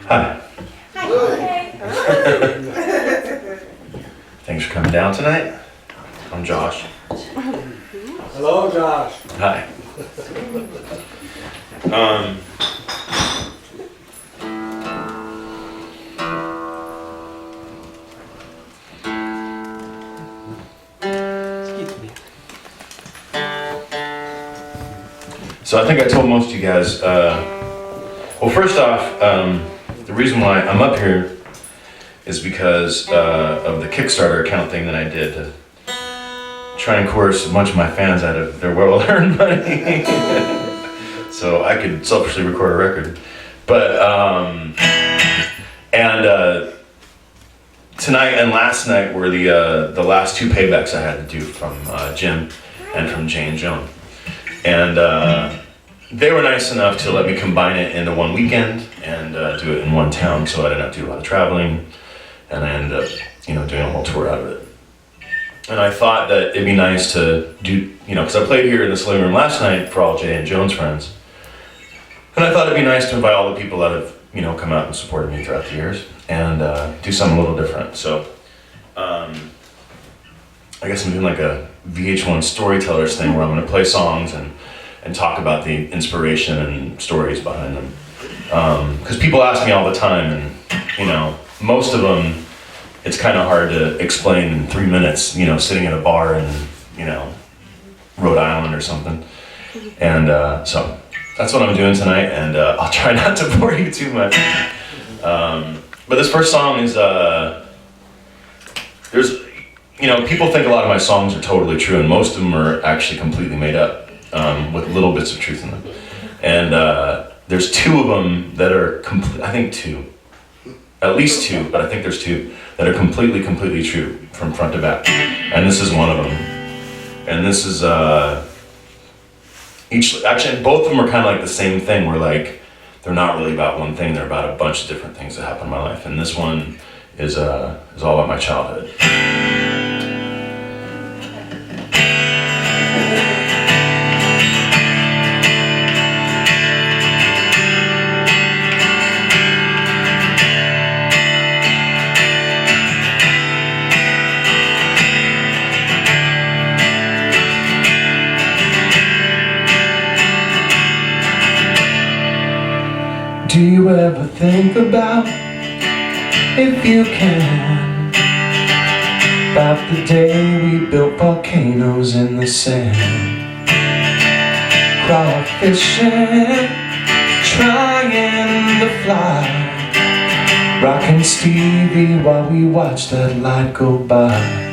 Hi. Hi. Thanks for coming down tonight. I'm Josh. Hello, Josh. Hi. So I think I told most of you guys, well, first off, the reason why I'm up here is because of the Kickstarter account thing that I did to try and coerce a bunch of my fans out of their well-earned money so I could selfishly record a record. But, tonight and last night were the last two paybacks I had to do from Jim and from Jay and Joan. And they were nice enough to let me combine it into one weekend and do it in one town, so I didn't have to do a lot of traveling, and I ended up, doing a whole tour out of it. And I thought that it'd be nice to do, because I played here in this living room last night for all Jay and Joan's friends, and I thought it'd be nice to invite all the people that have, come out and supported me throughout the years, and do something a little different. So, I guess I'm doing like a VH1 storytellers thing where I'm going to play songs and talk about the inspiration and stories behind them. Because people ask me all the time, and most of them, it's kind of hard to explain in 3 minutes, sitting in a bar in, Rhode Island or something. And so that's what I'm doing tonight, and I'll try not to bore you too much. But this first song is, people think a lot of my songs are totally true, and most of them are actually completely made up, with little bits of truth in them. And there's two of them that are I think two, at least two, but I think there's two that are completely true from front to back. And this is one of them. And this is, actually both of them are kind of like the same thing, where like, they're not really about one thing, they're about a bunch of different things that happen in my life. And this one is all about my childhood. Do you ever think about, if you can, about the day we built volcanoes in the sand, crawfishing, trying to fly, rocking Stevie while we watched that light go by.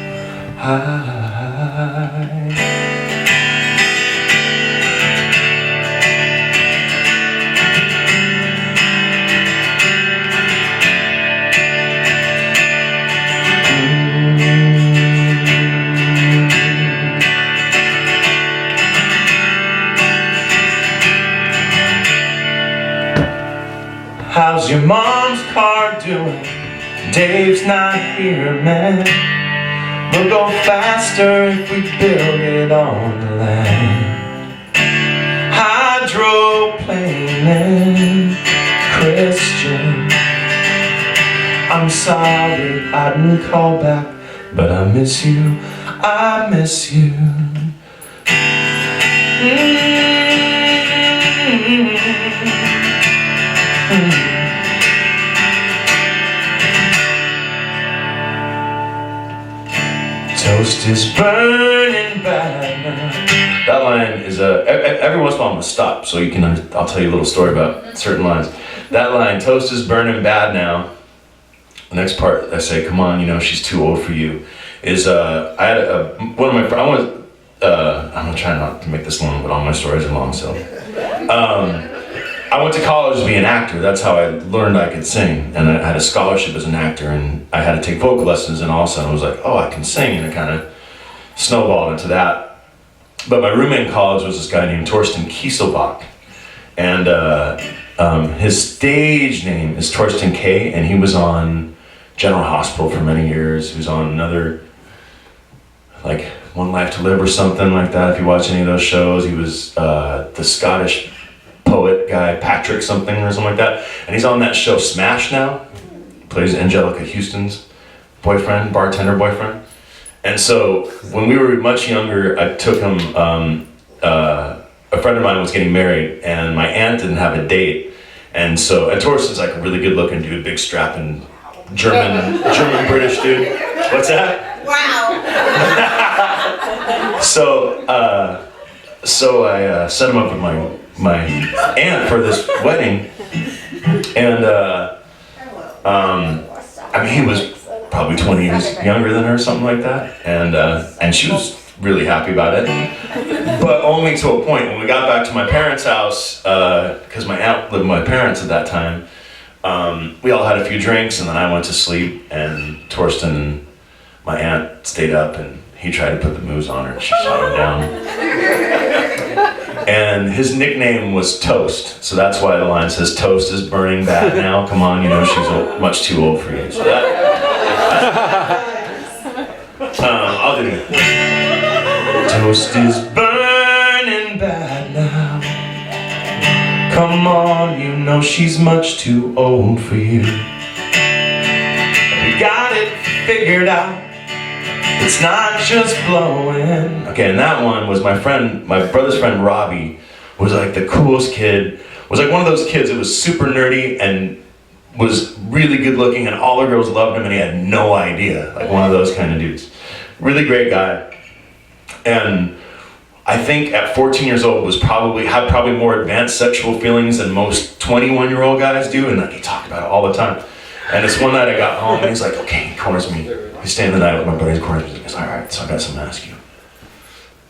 How's your mom's car doing? Dave's not here, man. We'll go faster if we build it on the land. Hydroplaning, Christian. I'm sorry I didn't call back, but I miss you, I miss you. Toast is burning bad now. That line is every once in a while I'm gonna stop so you can. I'll tell you a little story about certain lines. That line, toast is burning bad now. The next part I say, come on, she's too old for you. Is I had one of my friends. I'm gonna try not to make this long, but all my stories are long, so. I went to college to be an actor. That's how I learned I could sing. And I had a scholarship as an actor, and I had to take vocal lessons, and all of a sudden I was like, oh, I can sing, and it kind of snowballed into that. But my roommate in college was this guy named Torsten Kieselbach. And his stage name is Torsten K, and he was on General Hospital for many years. He was on another, like, One Life to Live or something like that. If you watch any of those shows, he was the Scottish poet guy, Patrick something or something like that. And he's on that show Smash now. Plays Angelica Houston's boyfriend, bartender boyfriend. And so when we were much younger, I took him, a friend of mine was getting married and my aunt didn't have a date. And so, and Torsten's like a really good looking dude, big strapping German British dude. What's that? Wow. So I set him up with my aunt for this wedding. And I mean, he was probably 20 years younger than her, or something like that. And she was really happy about it. But only to a point. When we got back to my parents' house, because my aunt lived with my parents at that time, we all had a few drinks and then I went to sleep and Torsten and my aunt stayed up and he tried to put the moves on her and she shot him down. And his nickname was Toast, so that's why the line says, "Toast is burning bad now. Come on, you know she's much too old for you." So that, I'll do it. Toast is burning bad now. Come on, you know she's much too old for you. You got it figured out. It's not just blowing. Okay, and that one was my brother's friend Robbie, was like the coolest kid, was like one of those kids that was super nerdy and was really good looking and all the girls loved him and he had no idea, like one of those kind of dudes. Really great guy. And I think at 14 years old had probably more advanced sexual feelings than most 21-year-old guys do, and like he talked about it all the time. And this one night I got home and he's like, okay, he corners me. He's staying the night with my buddy's corners me. He goes, all right, so I got something to ask you.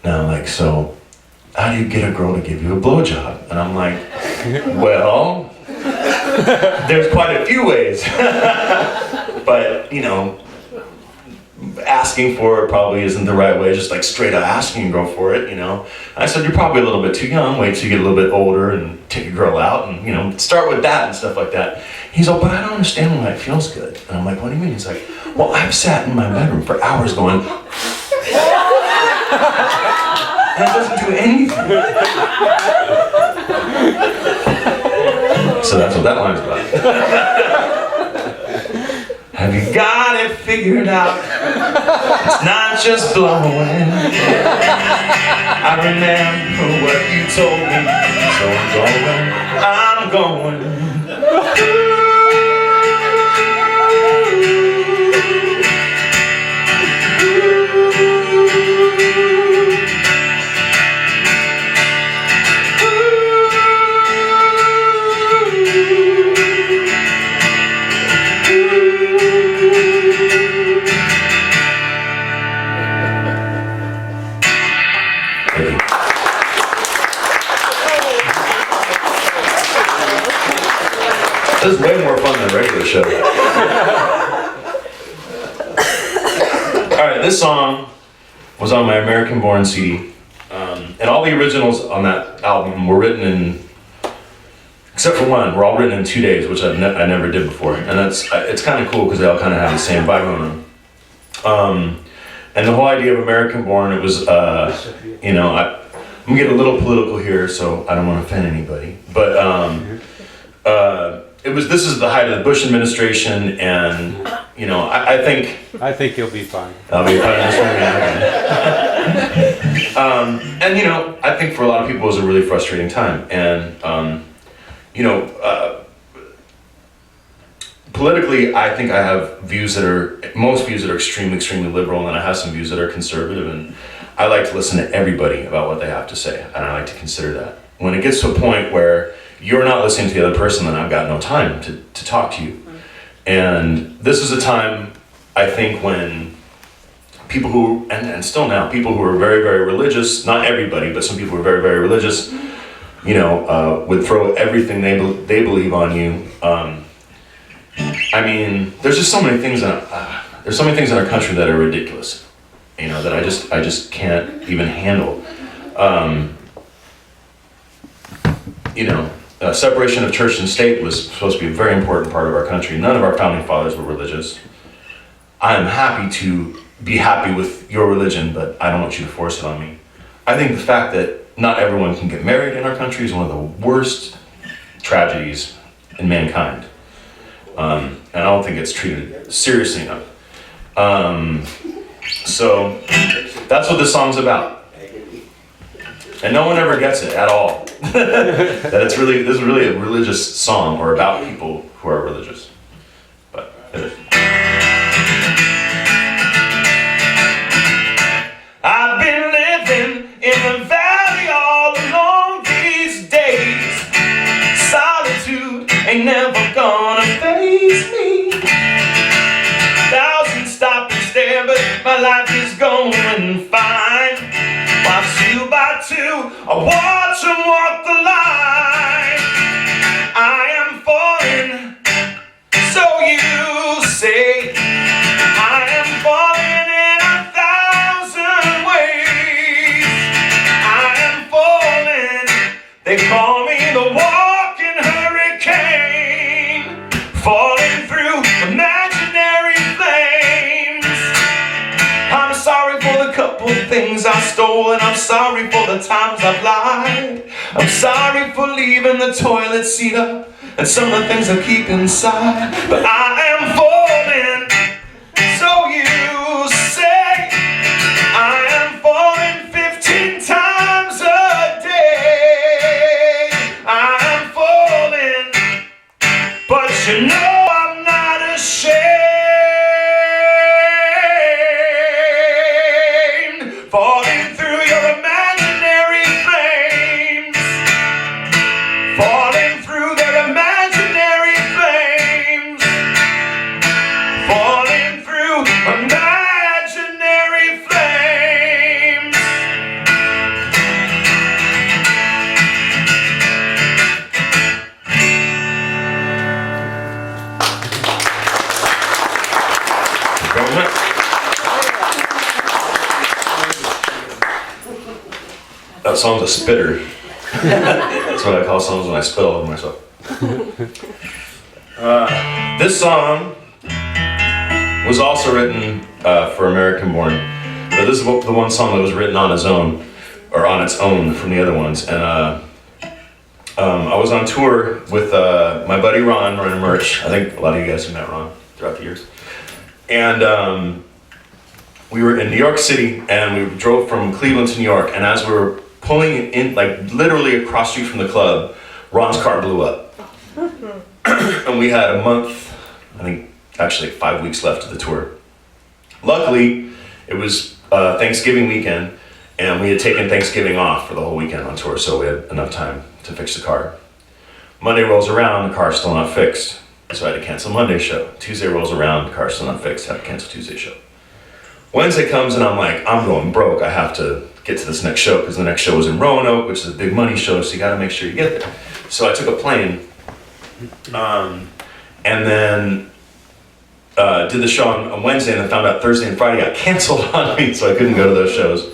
Now, like, so how do you get a girl to give you a blowjob? And I'm like, well, there's quite a few ways. But, you know, asking for it probably isn't the right way, just like straight up asking a girl for it, you know. I said, you're probably a little bit too young, wait till you get a little bit older and take a girl out and, you know, start with that and stuff like that. He's like, but I don't understand why it feels good. And I'm like, what do you mean? He's like, well, I've sat in my bedroom for hours going, and it doesn't do anything. So that's what that line's about. Have you got it figured out? It's not just blowing. I remember what you told me, so I'm going. This is way more fun than a regular show. Alright, this song was on my American Born CD. And all the originals on that album were written in, except for one, were all written in 2 days, which I never did before. And it's kind of cool because they all kind of have the same vibe on them. And the whole idea of American Born, it was, you know, I'm gonna get a little political here, so I don't want to offend anybody. But this is the height of the Bush administration, and you know, I think you'll be fine. I'll be fine. And you know, I think for a lot of people it was a really frustrating time, and you know, politically, I think I have most views that are extremely liberal, and then I have some views that are conservative, and I like to listen to everybody about what they have to say, and I like to consider that. When it gets to a point where you're not listening to the other person, then I've got no time to talk to you. And this is a time, I think, when people who, and still now, people who are very, very religious, not everybody, but some people who are very, very religious, you know, would throw everything they believe on you. I mean, there's just so many things in our country that are ridiculous, you know, that I just can't even handle. You know, separation of church and state was supposed to be a very important part of our country. None of our founding fathers were religious. I am happy to be happy with your religion, but I don't want you to force it on me. I think the fact that not everyone can get married in our country is one of the worst tragedies in mankind. And I don't think it's treated seriously enough. So that's what this song's about. And no one ever gets it at all. That this is really a religious song, or about people who are religious. But it is. I've been living in the valley all alone these days. Solitude ain't never gonna faze me. Thousands stop and stare, but my life is going fine. While 2 by 2, I watch them walk the line. I am falling, so you say. I am falling in 1,000 ways. I am falling, they call me the walking hurricane. Falling through imaginary flames. I'm sorry for the couple things I stole, and I'm sorry for the times I've lied. I'm sorry for leaving the toilet seat up and some of the things I keep inside. But I am falling, so you say. I am falling 15 times a day. I am falling, but you know I'm not ashamed. Falling through your imaginary flames. Falling through their imaginary flames. Falling through imaginary flames. Government. That song's a spitter. That's what I call songs when I spit all over myself. This song was also written for American Born, but this is the one song that was written on its own, or on its own from the other ones. And I was on tour with my buddy Ron running merch. I think a lot of you guys have met Ron throughout the years. And we were in New York City, and we drove from Cleveland to New York, and as we were pulling in, like literally across the street from the club, Ron's car blew up. And we had a month, I think actually 5 weeks left of the tour. Luckily, it was Thanksgiving weekend, and we had taken Thanksgiving off for the whole weekend on tour, so we had enough time to fix the car. Monday rolls around, the car's still not fixed, so I had to cancel Monday's show. Tuesday rolls around, the car's still not fixed, I had to cancel Tuesday's show. Wednesday comes and I'm like, I'm going broke, I have to get to this next show, because the next show was in Roanoke, which is a big money show, so you gotta make sure you get there. So I took a plane, and then did the show on Wednesday, and then found out Thursday and Friday got canceled on me, so I couldn't go to those shows.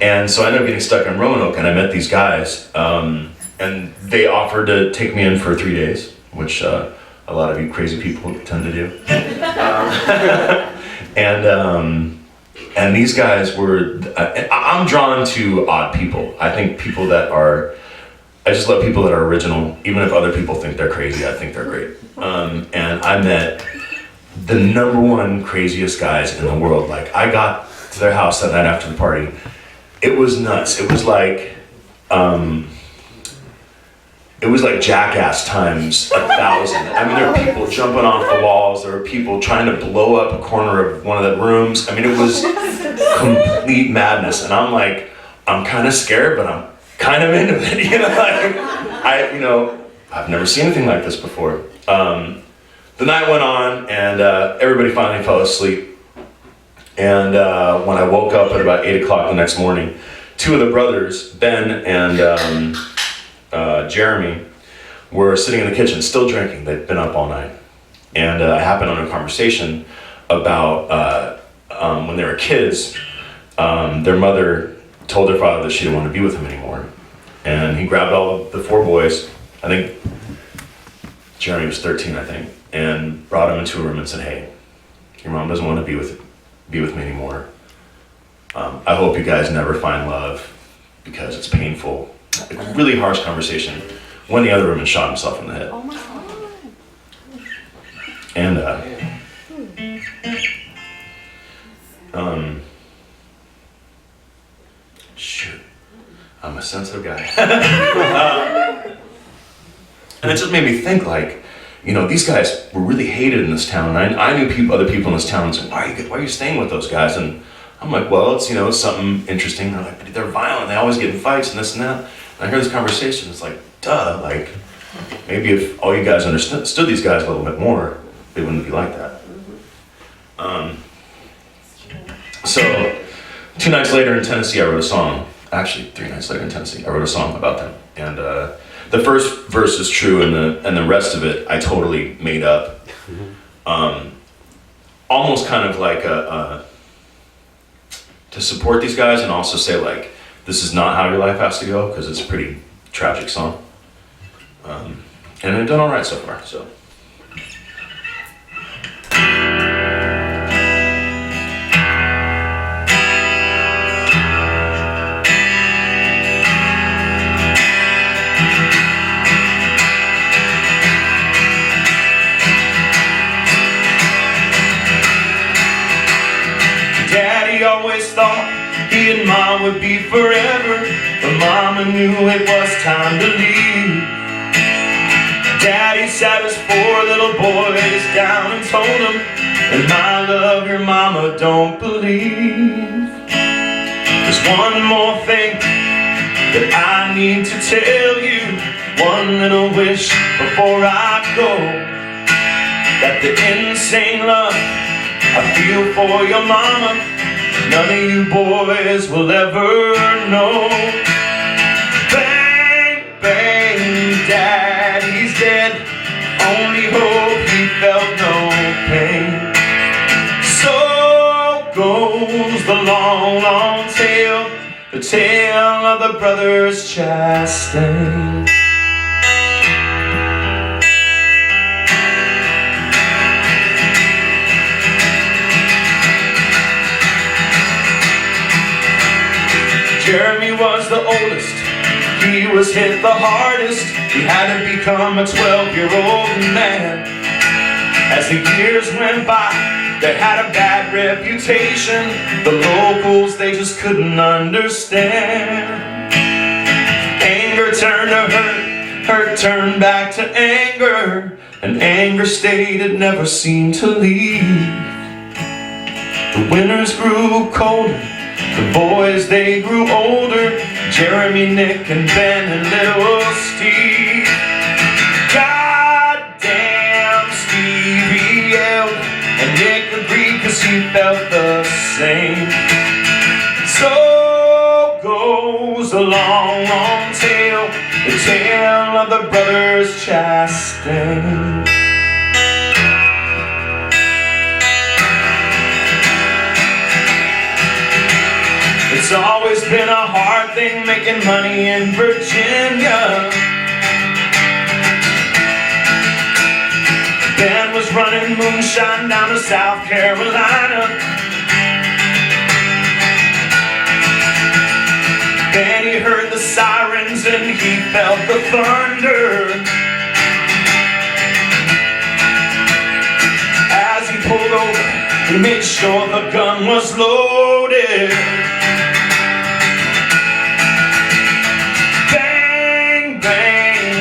And so I ended up getting stuck in Roanoke, and I met these guys, and they offered to take me in for 3 days, which a lot of you crazy people tend to do. And these guys were, I'm drawn to odd people. I think people that are, I just love people that are original, even if other people think they're crazy, I think they're great. And I met the number 1 craziest guys in the world. Like, I got to their house that night after the party. It was nuts. It was like Jackass times 1,000. I mean, there were people jumping off the walls. There were people trying to blow up a corner of one of the rooms. I mean, it was complete madness. And I'm like, I'm kind of scared, but I'm kind of into it. I've never seen anything like this before. The night went on, and everybody finally fell asleep. And when I woke up at about 8 o'clock the next morning, 2 of the brothers, Ben and Jeremy, were sitting in the kitchen still drinking. They'd been up all night. And I happened on a conversation about when they were kids, their mother told their father that she didn't want to be with him anymore. And he grabbed all of the 4 boys, I think Jeremy was 13, I think, and brought him into a room and said, hey, your mom doesn't want to be with me anymore. I hope you guys never find love. because it's painful. Like, really harsh conversation. Went in the other room and shot himself in the head. Oh my God. And shoot, I'm a sensitive guy. And it just made me think, like, you know, these guys were really hated in this town. And I knew other people in this town saying, why are you staying with those guys? And I'm like, well, it's, you know, it's something interesting. They're like, but they're violent. They always get in fights and this and that. And I heard this conversation. It's like, duh, like, maybe if all you guys understood these guys a little bit more, they wouldn't be like that. So 2 nights later in Tennessee, I wrote a song. Actually, 3 nights later in Tennessee, I wrote a song about them. And the first verse is true, and the rest of it I totally made up. Almost kind of like to support these guys, and also say, like, this is not how your life has to go, because it's a pretty tragic song. And I've done all right so far. So. Daddy always thought he and Mom would be forever, but Mama knew it was time to leave. Daddy sat his 4 little boys down and told them, and my love your mama don't believe. There's one more thing that I need to tell you, one little wish before I go, that the insane love I feel for your mama, none of you boys will ever know. Bang, bang, Daddy's dead. Only hope he felt no pain. So goes the long, long tale, the tale of the brothers Chastain. Jeremy was the oldest, he was hit the hardest. He had to become a 12-year-old man. As the years went by, they had a bad reputation. The locals, they just couldn't understand. Anger turned to hurt, hurt turned back to anger, and anger stayed, it never seemed to leave. The winters grew colder, the boys, they grew older. Jeremy, Nick, and Ben, and little Steve. Goddamn, Steve, he yelled, and Nick agreed, 'cause he felt the same. So goes the long, long tale, the tale of the brothers Chastain. It's always been a hard thing making money in Virginia. Ben was running moonshine down to South Carolina. Then he heard the sirens and he felt the thunder. As he pulled over, he made sure the gun was loaded.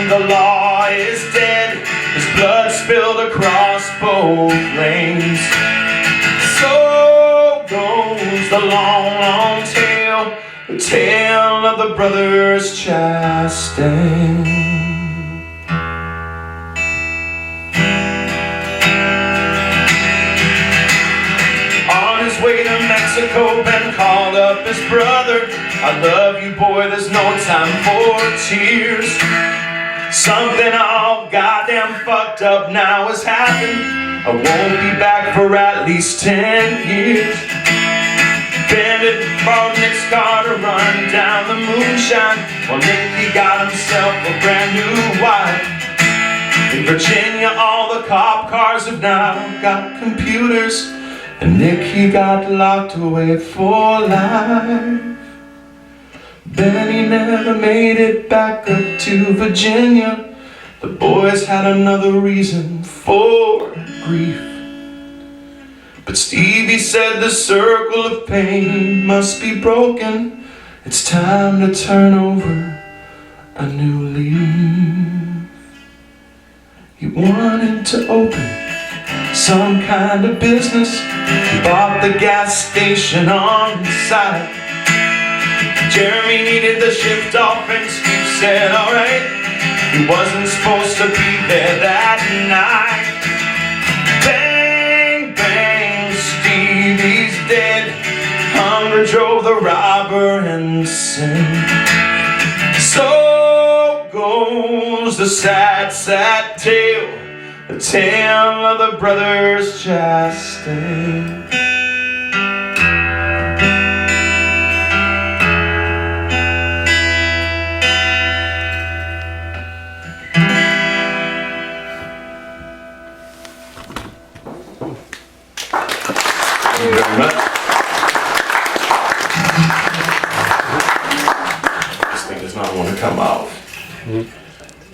The law is dead, his blood spilled across both lanes. So goes the long, long tale, the tale of the brothers Chastain. On his way to Mexico, Ben called up his brother. I love you, boy, there's no time for tears. Something all goddamn fucked up now has happened. I won't be back for at least 10 years. Bandit borrowed Nick's car to run down the moonshine, while Nick, he got himself a brand new wife. In Virginia, all the cop cars have now got computers, and Nick, he got locked away for life. Benny never made it back up to Virginia. The boys had another reason for grief. But Stevie said the circle of pain must be broken. It's time to turn over a new leaf. He wanted to open some kind of business. He bought the gas station on the side. Jeremy needed the shift off and Steve said alright. He wasn't supposed to be there that night. Bang, bang, Stevie's dead. Hunger drove the robber insane. So goes the sad, sad tale, the tale of the brothers Chastain. Thank you very much. This thing does not want to come out. You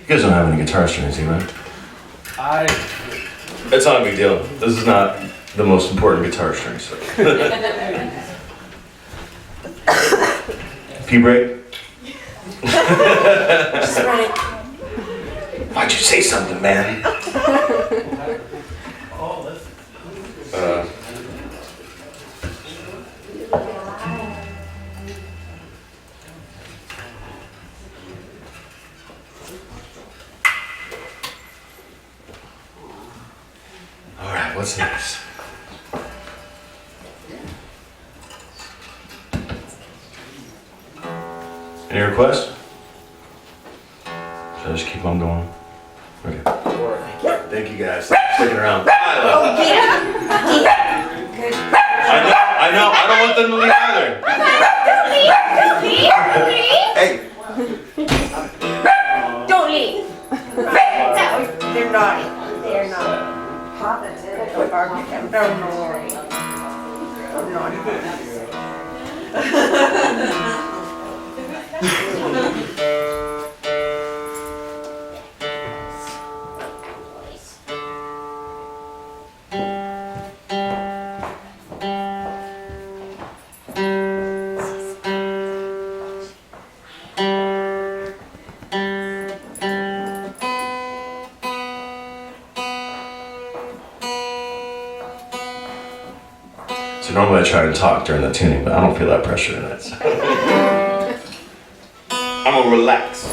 guys don't have any guitar strings, do you, right? It's not a big deal. This is not the most important guitar string, so. P-break? Just run it. Why'd you say something, man? Alright, what's next? Any requests? Should I just keep on going? Okay. Thank you guys. Thanks for sticking around. Oh, yeah. Good. I know, I don't want them to leave either. Hey. Don't leave. They're naughty. They're naughty. Don't worry. So normally I try to talk during the tuning, but I don't feel that pressure tonight. So. I'm gonna relax.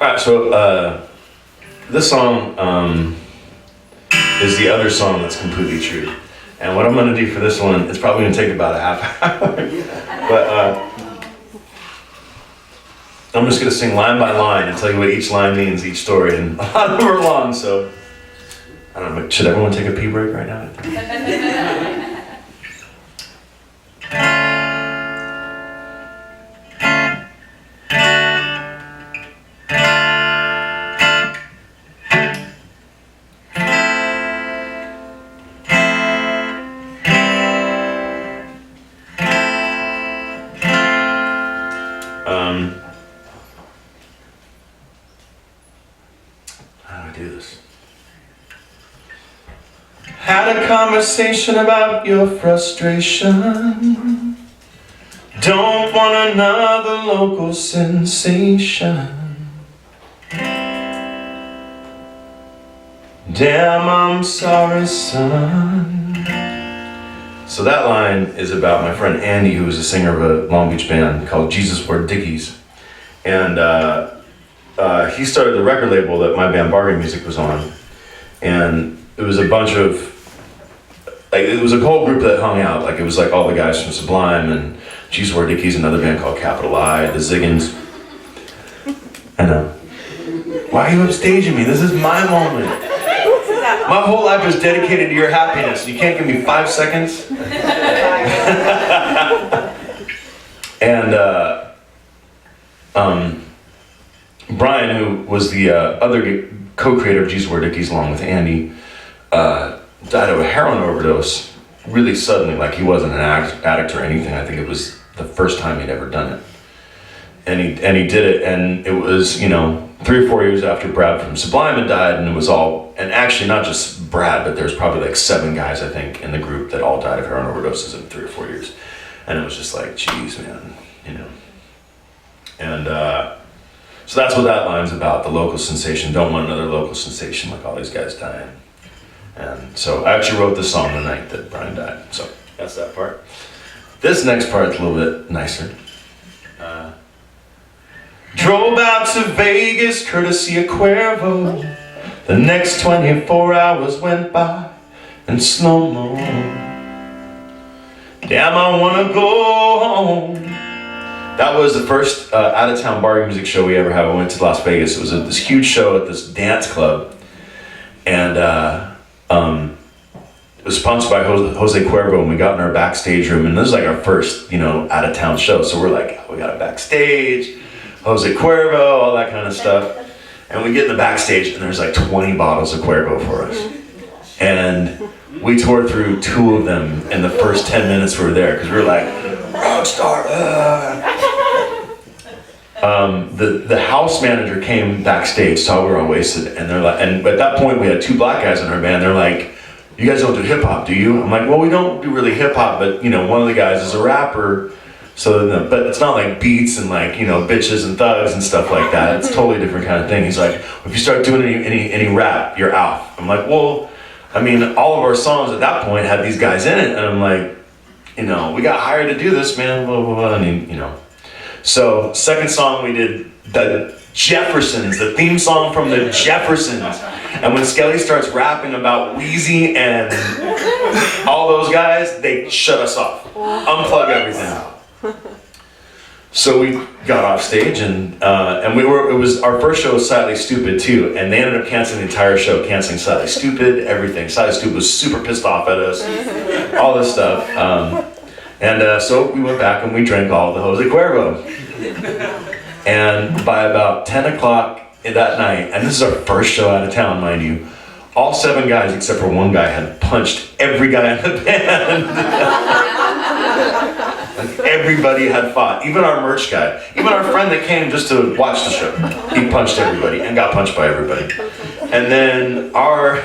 Alright, so this song is the other song that's completely true. And what I'm going to do for this one, it's probably going to take about a half hour. But I'm just going to sing line by line and tell you what each line means, each story. And a lot of them are long, so I don't know, should everyone take a pee break right now? How do I do this? Had a conversation about your frustration. Don't want another local sensation. Damn, I'm sorry, son. So that line is about my friend Andy, who was a singer of a Long Beach band called Jesus Wore Dickies. And he started the record label that my band Bargain Music was on. And it was a bunch of, like, it was a whole group that hung out. Like, it was like all the guys from Sublime, and Jesus Wore Dickies, another band called Capital I, the Ziggins. I know. Why are you upstaging me? This is my moment. My whole life is dedicated to your happiness. You can't give me 5 seconds? And Brian, who was the other co-creator of Jesus Wore Dickies along with Andy, died of a heroin overdose really suddenly. Like, he wasn't an addict or anything. I think it was the first time he'd ever done it. And he did it, and it was, 3 or 4 years after Brad from Sublime had died, and it was all, and actually not just Brad, but there's probably like 7 guys, I think, in the group that all died of heroin overdoses in 3 or 4 years. And it was just like, geez, man, And so that's what that line's about, the local sensation. Don't want another local sensation like all these guys dying. And so I actually wrote this song the night that Brian died. So that's that part. This next part's a little bit nicer. Drove out to Vegas, courtesy of Cuervo. The next 24 hours went by in slow-mo. Damn, I wanna go home. That was the first out-of-town bar music show we ever had. We went to Las Vegas. It was this huge show at this dance club. And it was sponsored by Jose Cuervo, and we got in our backstage room, and this was like our first, out-of-town show. So we're like, we got a backstage, Jose Cuervo, all that kind of stuff. And we get in the backstage, and there's like 20 bottles of Cuervo for us. And we tore through 2 of them in the first 10 minutes we were there, because we were like, rockstar. The house manager came backstage, saw we were all wasted, and they're like, and at that point we had 2 black guys in our band. They're like, you guys don't do hip hop, do you? I'm like, well, we don't do really hip hop, but one of the guys is a rapper. So, but it's not like beats and like, bitches and thugs and stuff like that. It's a totally different kind of thing. He's like, if you start doing any rap, you're out. I'm like, well, I mean, all of our songs at that point had these guys in it. And I'm like, we got hired to do this, man, blah, blah, blah. And, So, second song we did, the Jeffersons, the theme song from the Jeffersons. And when Skelly starts rapping about Wheezy and all those guys, they shut us off, unplug everything. So we got off stage, and it was our first show was Slightly Stupid too, and they ended up canceling the entire show, canceling Slightly Stupid, everything. Slightly Stupid was super pissed off at us, all this stuff. So we went back and we drank all the Jose Cuervo. And by about 10 o'clock that night, and this is our first show out of town, mind you, all 7 guys except for 1 guy had punched every guy in the band. Like, everybody had fought, even our merch guy, even our friend that came just to watch the show. He punched everybody and got punched by everybody. And then our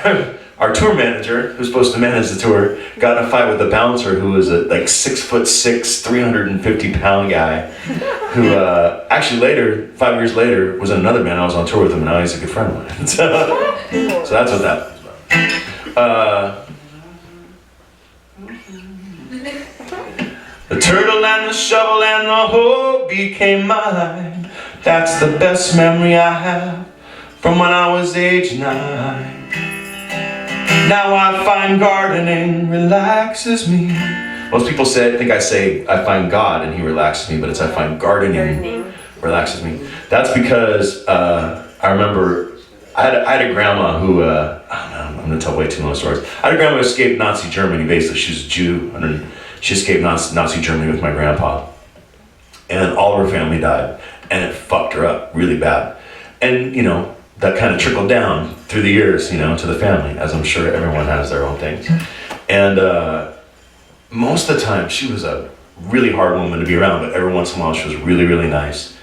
tour manager, who's supposed to manage the tour, got in a fight with the bouncer, who was a 6'6", 350-pound guy, who actually later, 5 years later, was in another band. I was on tour with him, and now he's a good friend of mine. So that's what that was about. The turtle and the shovel and the hoe became mine. That's the best memory I have from when I was age 9. Now I find gardening relaxes me. Most people think I say I find God and he relaxes me, but it's I find gardening relaxes me. That's because I remember I had a grandma who, I'm gonna tell way too many stories. I had a grandma who escaped Nazi Germany. Basically, she was a Jew, and then she escaped Nazi Germany with my grandpa. And all of her family died, and it fucked her up really bad. And, that kind of trickled down through the years, to the family, as I'm sure everyone has their own things. And most of the time, she was a really hard woman to be around, but every once in a while, she was really, really nice.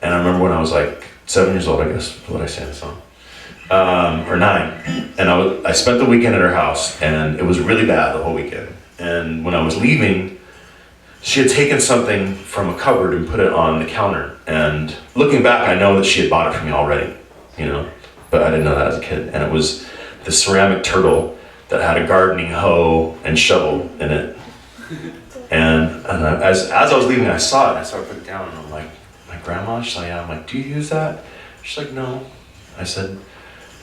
And I remember when I was like 7 years old, I guess, is what I say in the song, or 9. And I spent the weekend at her house, and it was really bad the whole weekend. And when I was leaving, she had taken something from a cupboard and put it on the counter. And looking back, I know that she had bought it for me already, but I didn't know that as a kid. And it was the ceramic turtle that had a gardening hoe and shovel in it. And as I was leaving, I saw it, and I started putting it down, and I'm like, my grandma? She's like, yeah. I'm like, do you use that? She's like, no. I said, you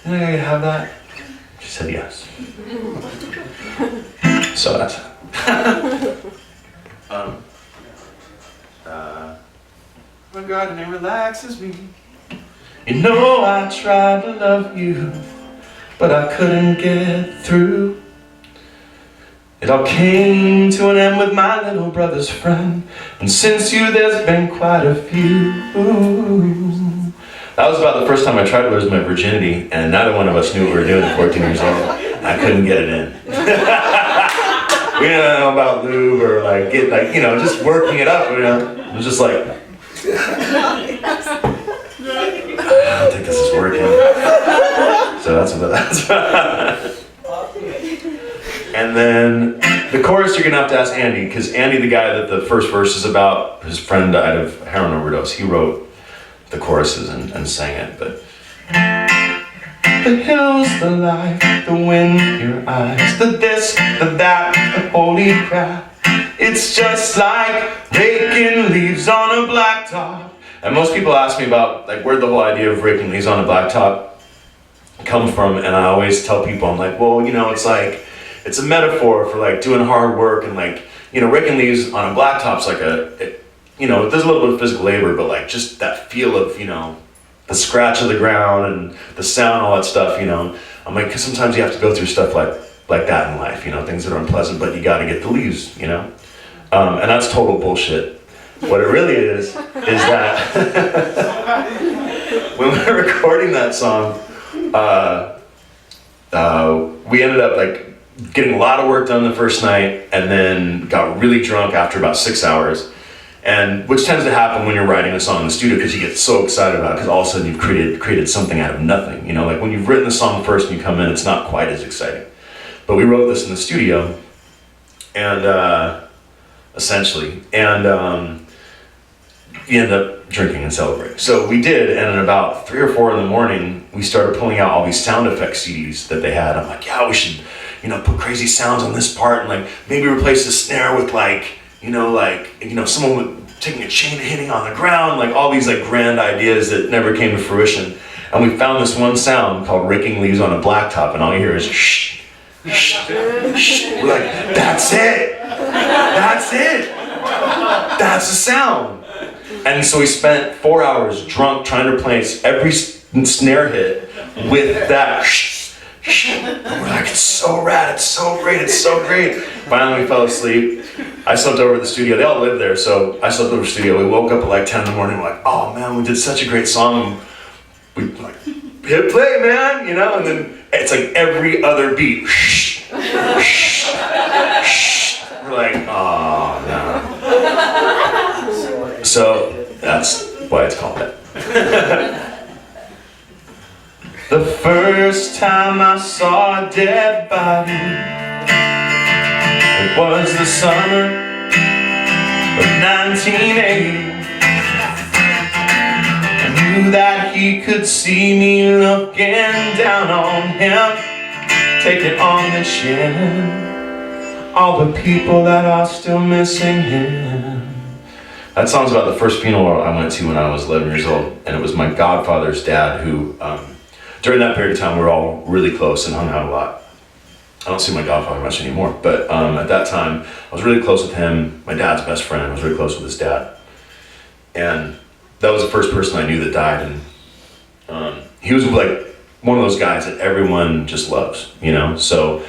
think I could have that? She said, yes. So that's God, and it relaxes me. You know I tried to love you, but I couldn't get through. It all came to an end with my little brother's friend, and since you there's been quite a few. That was about the first time I tried to lose my virginity, and neither one of us knew what we were doing at 14 years old. I couldn't get it in. We didn't know about lube or like get like, you know, just working it up, you know. It was just like, I don't think this is working. So that's about. And then the chorus you're gonna have to ask Andy, because Andy, the guy that the first verse is about, his friend died of heroin overdose. He wrote the choruses and sang it. But the hills, the life, the wind, your eyes, the this, the that, the holy crap. It's just like raking leaves on a blacktop. And most people ask me about like where'd the whole idea of raking leaves on a blacktop come from, and I always tell people, I'm like, well, you know, it's like, it's a metaphor for like doing hard work and like, you know, raking leaves on a blacktop's like you know, there's a little bit of physical labor, but like just that feel of, you know, the scratch of the ground and the sound, all that stuff, you know. I'm like, 'cause sometimes you have to go through stuff like that in life, you know, things that are unpleasant, but you gotta get the leaves, you know. And that's total bullshit. What it really is that when we were recording that song, we ended up like getting a lot of work done the first night and then got really drunk after about 6 hours. And which tends to happen when you're writing a song in the studio because you get so excited about it because all of a sudden you've created something out of nothing. You know, like when you've written the song first and you come in, it's not quite as exciting. But we wrote this in the studio and essentially, and we ended up drinking and celebrating. So we did, and at about 3 or 4 in the morning, we started pulling out all these sound effects CDs that they had. I'm like, yeah, we should, you know, put crazy sounds on this part and like maybe replace the snare with like, someone taking a chain and hitting on the ground, like all these like grand ideas that never came to fruition. And we found this one sound called raking leaves on a blacktop, and all you hear is shh, shh, shh. We're like, that's it, that's it, that's the sound. And so we spent 4 hours drunk trying to replace every snare hit with that shh, shh. And we're like, it's so rad, it's so great, it's so great. Finally we fell asleep. I slept over at the studio. They all lived there, so I slept over the studio. We woke up at like 10 in the morning. We're like, oh man, we did such a great song. We like, hit play, man, you know? And then it's like every other beat. Shh, shh, shh. We're like, oh no. So that's why it's called that. The first time I saw a dead body, it was the summer of 1980. I knew that he could see me looking down on him, taking on the chin all the people that are still missing him. That song's about the first funeral I went to when I was 11 years old, and it was my godfather's dad who, during that period of time, we were all really close and hung out a lot. I don't see my godfather much anymore, but at that time, I was really close with him. My dad's best friend, I was really close with his dad. And that was the first person I knew that died, and he was like one of those guys that everyone just loves, you know? So,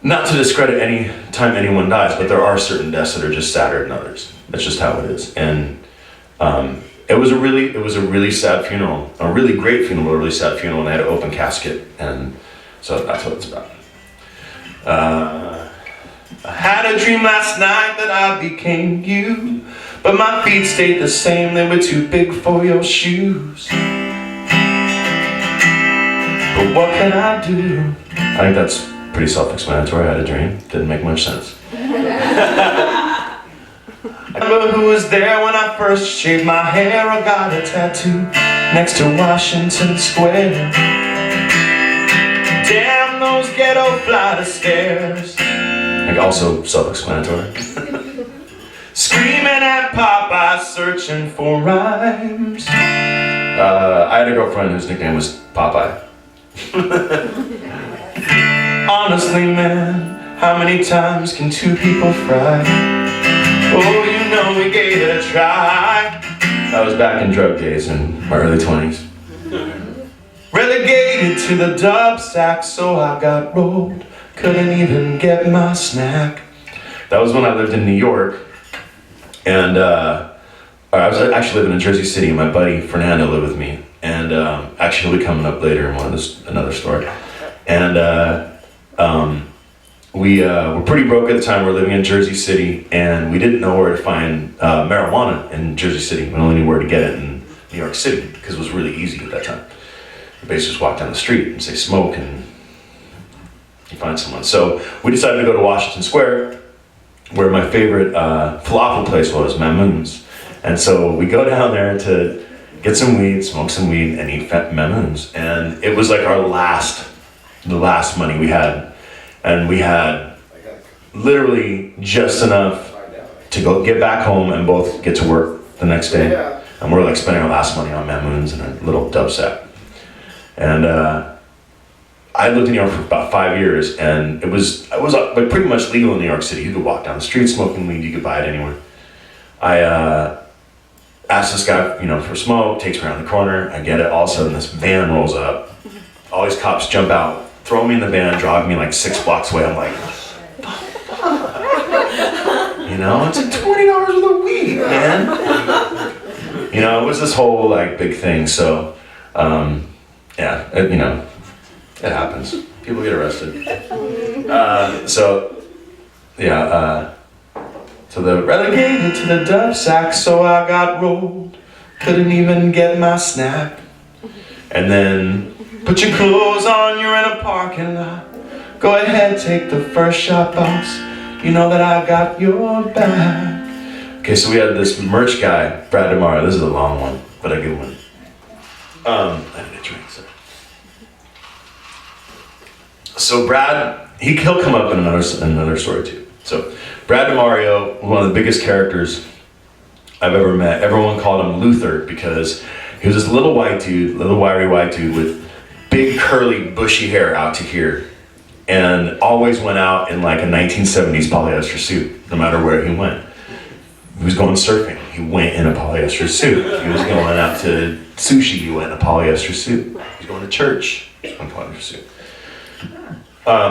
not to discredit any time anyone dies, but there are certain deaths that are just sadder than others. That's just how it is. And it was a really sad funeral, a really great funeral, a really sad funeral, and I had an open casket, and so that's what it's about. I had a dream last night that I became you, but my feet stayed the same, they were too big for your shoes. But what can I do? I think that's pretty self-explanatory. I had a dream, didn't make much sense. I remember who was there when I first shaved my hair. I got a tattoo next to Washington Square. Damn those ghetto flight of stairs. Like also self-explanatory. Screaming at Popeye, searching for rhymes. I had a girlfriend whose nickname was Popeye. Honestly, man, how many times can two people fry? Oh, you know we gave it a try. I was back in drug days in my early 20s. Relegated to the dub sack, so I got rolled. Couldn't even get my snack. That was when I lived in New York. And I was actually living in Jersey City, and my buddy Fernando lived with me. And actually, he'll be coming up later in another story. And we were pretty broke at the time. We were living in Jersey City, and we didn't know where to find marijuana in Jersey City. We only knew where to get it in New York City, because it was really easy at that time. You basically just walk down the street and say smoke, and you find someone. So we decided to go to Washington Square, where my favorite falafel place was, Mamoon's. And so we go down there to get some weed, smoke some weed, and eat Mamoon's. And it was like the last money we had. And we had literally just enough to go get back home and both get to work the next day. And we're like spending our last money on Mamoon's and a little dub set. And I lived in New York for about 5 years, and it was like pretty much legal in New York City. You could walk down the street smoking weed, you could buy it anywhere. I asked this guy, for a smoke, takes me around the corner, I get it, all of a sudden this van rolls up. All these cops jump out, throw me in the van, drive me like 6 blocks away. I'm like, it's like $20 worth of weed, man. It was this whole like big thing. So, it happens. People get arrested. So the relegated to the dub sack, so I got rolled. Couldn't even get my snack. And then, put your clothes on, you're in a parking lot. Go ahead, take the first shot, boss. You know that I got your back. Okay, so we had this merch guy, Brad DeMario. This is a long one, but a good one. I need a drink, so Brad, he'll come up in another story too. So Brad DeMario, one of the biggest characters I've ever met. Everyone called him Luther because he was this little wiry white dude with big curly bushy hair out to here, and always went out in like a 1970s polyester suit, no matter where he went. He was going surfing, he went in a polyester suit. He was going out to sushi, he went in a polyester suit. He was going to church, he was in a polyester suit.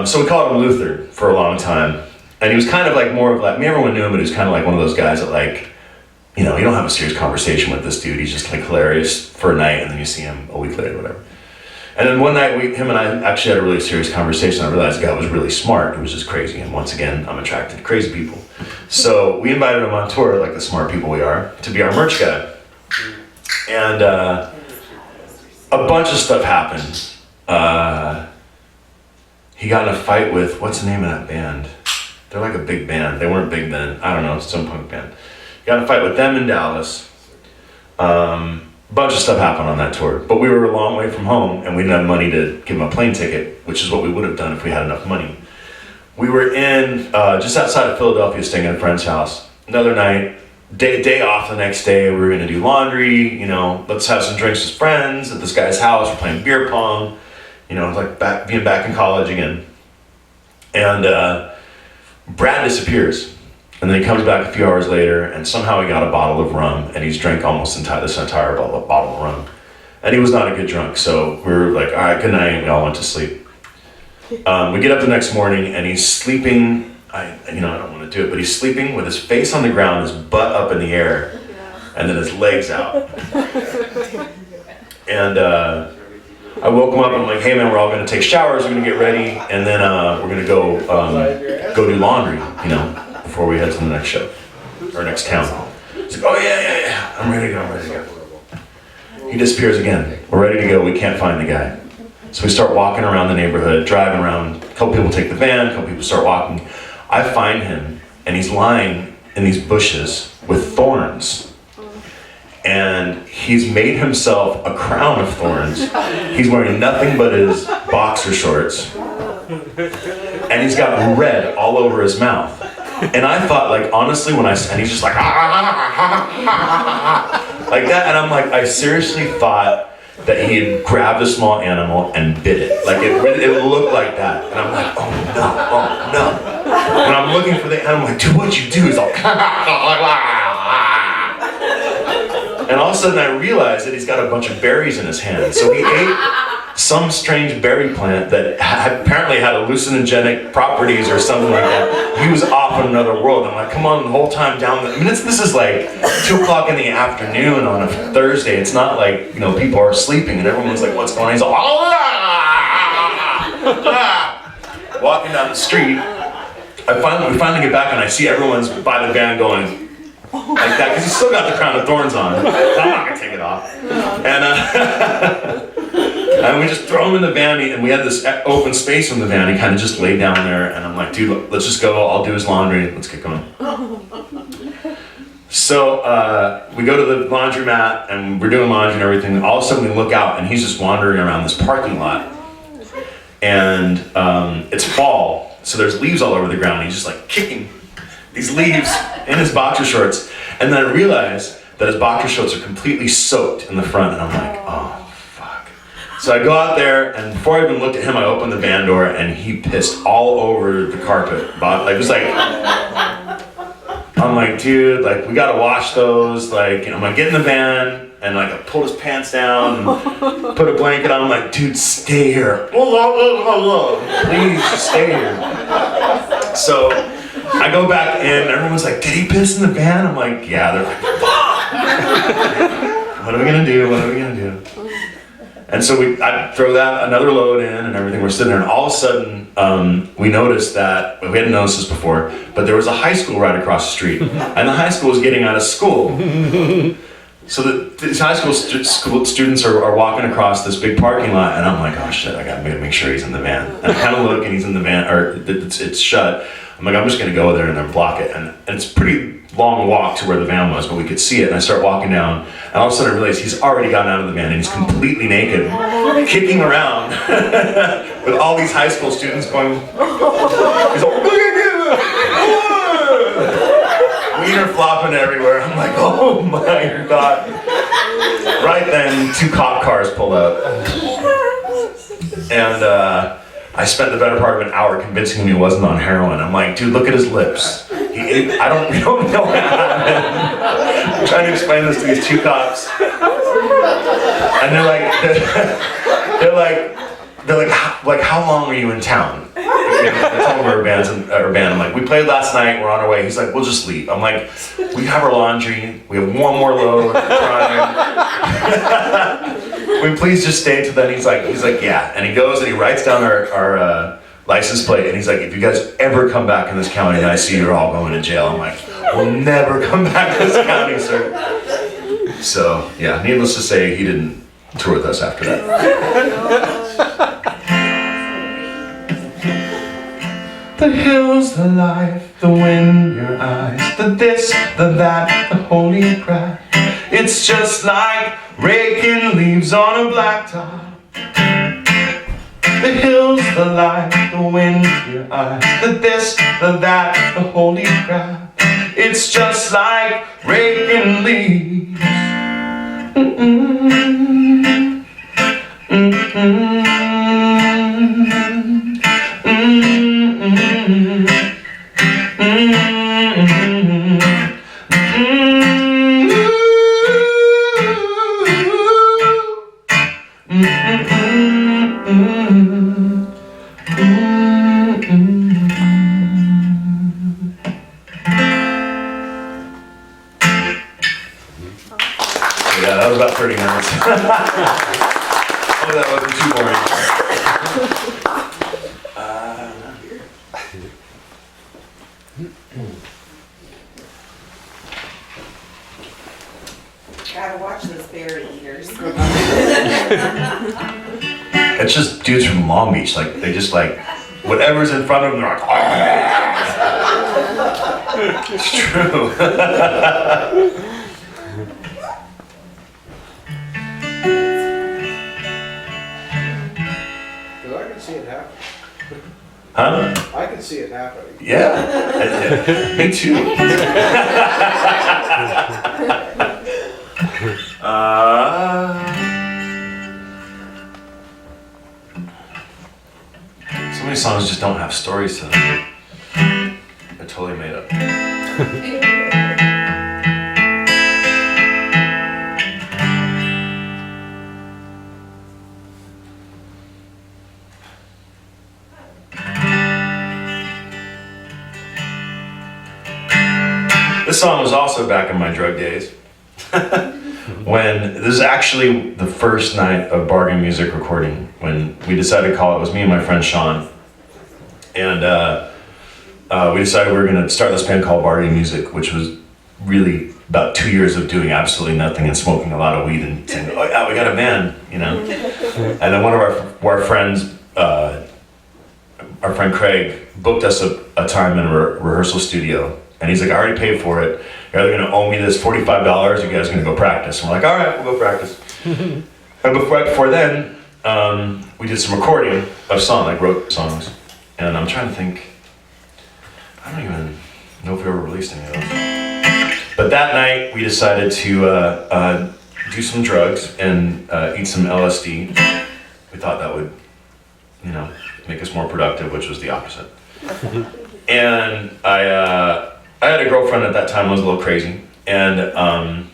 So we called him Luther for a long time. And he was kind of like more of like, everyone knew him, but he was kind of like one of those guys that like, you don't have a serious conversation with this dude. He's just like hilarious for a night, and then you see him a week later, whatever. And then one night, him and I actually had a really serious conversation. I realized the guy was really smart. He was just crazy. And once again, I'm attracted to crazy people. So we invited him on tour, like the smart people we are, to be our merch guy. And a bunch of stuff happened. He got in a fight with, what's the name of that band? They're like a big band. They weren't big then. I don't know, some punk band. He got in a fight with them in Dallas. Bunch of stuff happened on that tour. But we were a long way from home, and we didn't have money to give him a plane ticket, which is what we would have done if we had enough money. We were in, just outside of Philadelphia, staying at a friend's house. Another night, day off the next day, we were gonna do laundry, let's have some drinks with friends at this guy's house. We're playing beer pong. Like being back in college again. And Brad disappears. And then he comes back a few hours later, and somehow he got a bottle of rum, and he's drank almost this entire bottle of rum. And he was not a good drunk, so we were like, all right, good night, and we all went to sleep. We get up the next morning, and he's sleeping, I don't want to do it, but he's sleeping with his face on the ground, his butt up in the air, and then his legs out. And I woke him up, and I'm like, hey man, we're all gonna take showers, we're gonna get ready, and then we're gonna go do laundry, before we head to the next show, or next town. He's like, oh yeah, I'm ready to go. He disappears again. We're ready to go, we can't find the guy. So we start walking around the neighborhood, driving around, a couple people take the van, a couple people start walking. I find him, and he's lying in these bushes with thorns. And he's made himself a crown of thorns. He's wearing nothing but his boxer shorts. And he's got red all over his mouth. And I thought, like, honestly, and he's just like, like that. And I'm like, I seriously thought that he had grabbed a small animal and bit it. Like, it looked like that. And I'm like, oh no. And I'm looking for the animal, like, dude, what'd you do? He's all, And all of a sudden I realized that he's got a bunch of berries in his hand. So he ate some strange berry plant that apparently had hallucinogenic properties or something like that. He was off in another world. I'm like, come on, the whole time down the, I mean, this is like 2 o'clock in the afternoon on a Thursday. It's not like, you know, people are sleeping and everyone's like, what's going on? He's like, walking down the street. We finally get back and I see everyone's by the van going like that because he's still got the crown of thorns on. So I'm not gonna take it off. And we just throw him in the van, and we had this open space in the van. He kind of just laid down there, and I'm like, dude, let's just go. I'll do his laundry. Let's get going. So we go to the laundromat, and we're doing laundry and everything. All of a sudden, we look out, and he's just wandering around this parking lot. And it's fall, so there's leaves all over the ground. He's just like kicking these leaves in his boxer shorts. And then I realize that his boxer shorts are completely soaked in the front, and I'm like, oh. So I go out there, and before I even looked at him, I opened the van door, and he pissed all over the carpet. It was like, I'm like, dude, like, we gotta wash those. Like, you know, I'm like, get in the van, and like, I pulled his pants down, and put a blanket on. I'm like, dude, stay here. Please, stay here. So I go back in, and everyone's like, did he piss in the van? I'm like, yeah. They're like, fuck! What are we gonna do? What are we gonna do? And so I throw that another load in and everything. We're sitting there, and all of a sudden we noticed that, well, we hadn't noticed this before, but there was a high school right across the street, and the high school was getting out of school. So these high school students are walking across this big parking lot, and I'm like, oh shit, I gotta make sure he's in the van. And I kind of look, and he's in the van, or it's shut. I'm like, I'm just gonna go there and then block it, and it's a pretty long walk to where the van was, but we could see it, and I start walking down, and all of a sudden I realize he's already gotten out of the van, and he's completely naked, kicking around with all these high school students going, he's like, wiener flopping everywhere. I'm like, oh my God. Right then, 2 cop cars pull up, and I spent the better part of an hour convincing him he wasn't on heroin. I'm like, dude, look at his lips. I don't know what happened. I'm trying to explain this to these 2 cops. And they're like, how long were you in town? They told me our band. I'm like, we played last night, we're on our way. He's like, we'll just leave. I'm like, we have our laundry, we have 1 more load, we're trying. Will you please just stay till then? He's like, yeah. And he goes and he writes down our license plate, and he's like, if you guys ever come back in this county and I see you're all going to jail, I'm like, we'll never come back to this county, sir. So, yeah, needless to say, he didn't tour with us after that. The hills, the life, the wind, your eyes, the this, the that, the holy crack. It's just like raking leaves on a blacktop. The hills, the light, the wind, your eyes, the this, the that, the holy crap. It's just like raking leaves. Mm-mm. Mm-mm. Mm-mm. Mm-mm. Yeah, that was about 30 minutes. Oh, that wasn't too boring. Gotta watch those berry eaters. It's just dudes from Long Beach, like, they just like, whatever's in front of them, they're like, oh. It's true. I can see it happen. Huh? I can see it happening. Yeah. Me too. So many songs just don't have stories to them. They're totally made up. This song was also back in my drug days. When this is actually the first night of Bargain music recording, when we decided to call it was me and my friend Sean. And we decided we were going to start this band called Bargain Music, which was really about 2 years of doing absolutely nothing and smoking a lot of weed and saying, oh yeah, we got a band, you know? And then one of our friends, our friend Craig, booked us a time in a rehearsal studio. And he's like, I already paid for it. You're either gonna owe me this $45 or you guys are gonna go practice. And we're like, all right, we'll go practice. And right before then, we did some recording of songs, like wrote songs. And I'm trying to think, I don't even know if we ever released any of those. But that night we decided to do some drugs and eat some LSD. We thought that would, you know, make us more productive, which was the opposite. And I had a girlfriend at that time who was a little crazy, and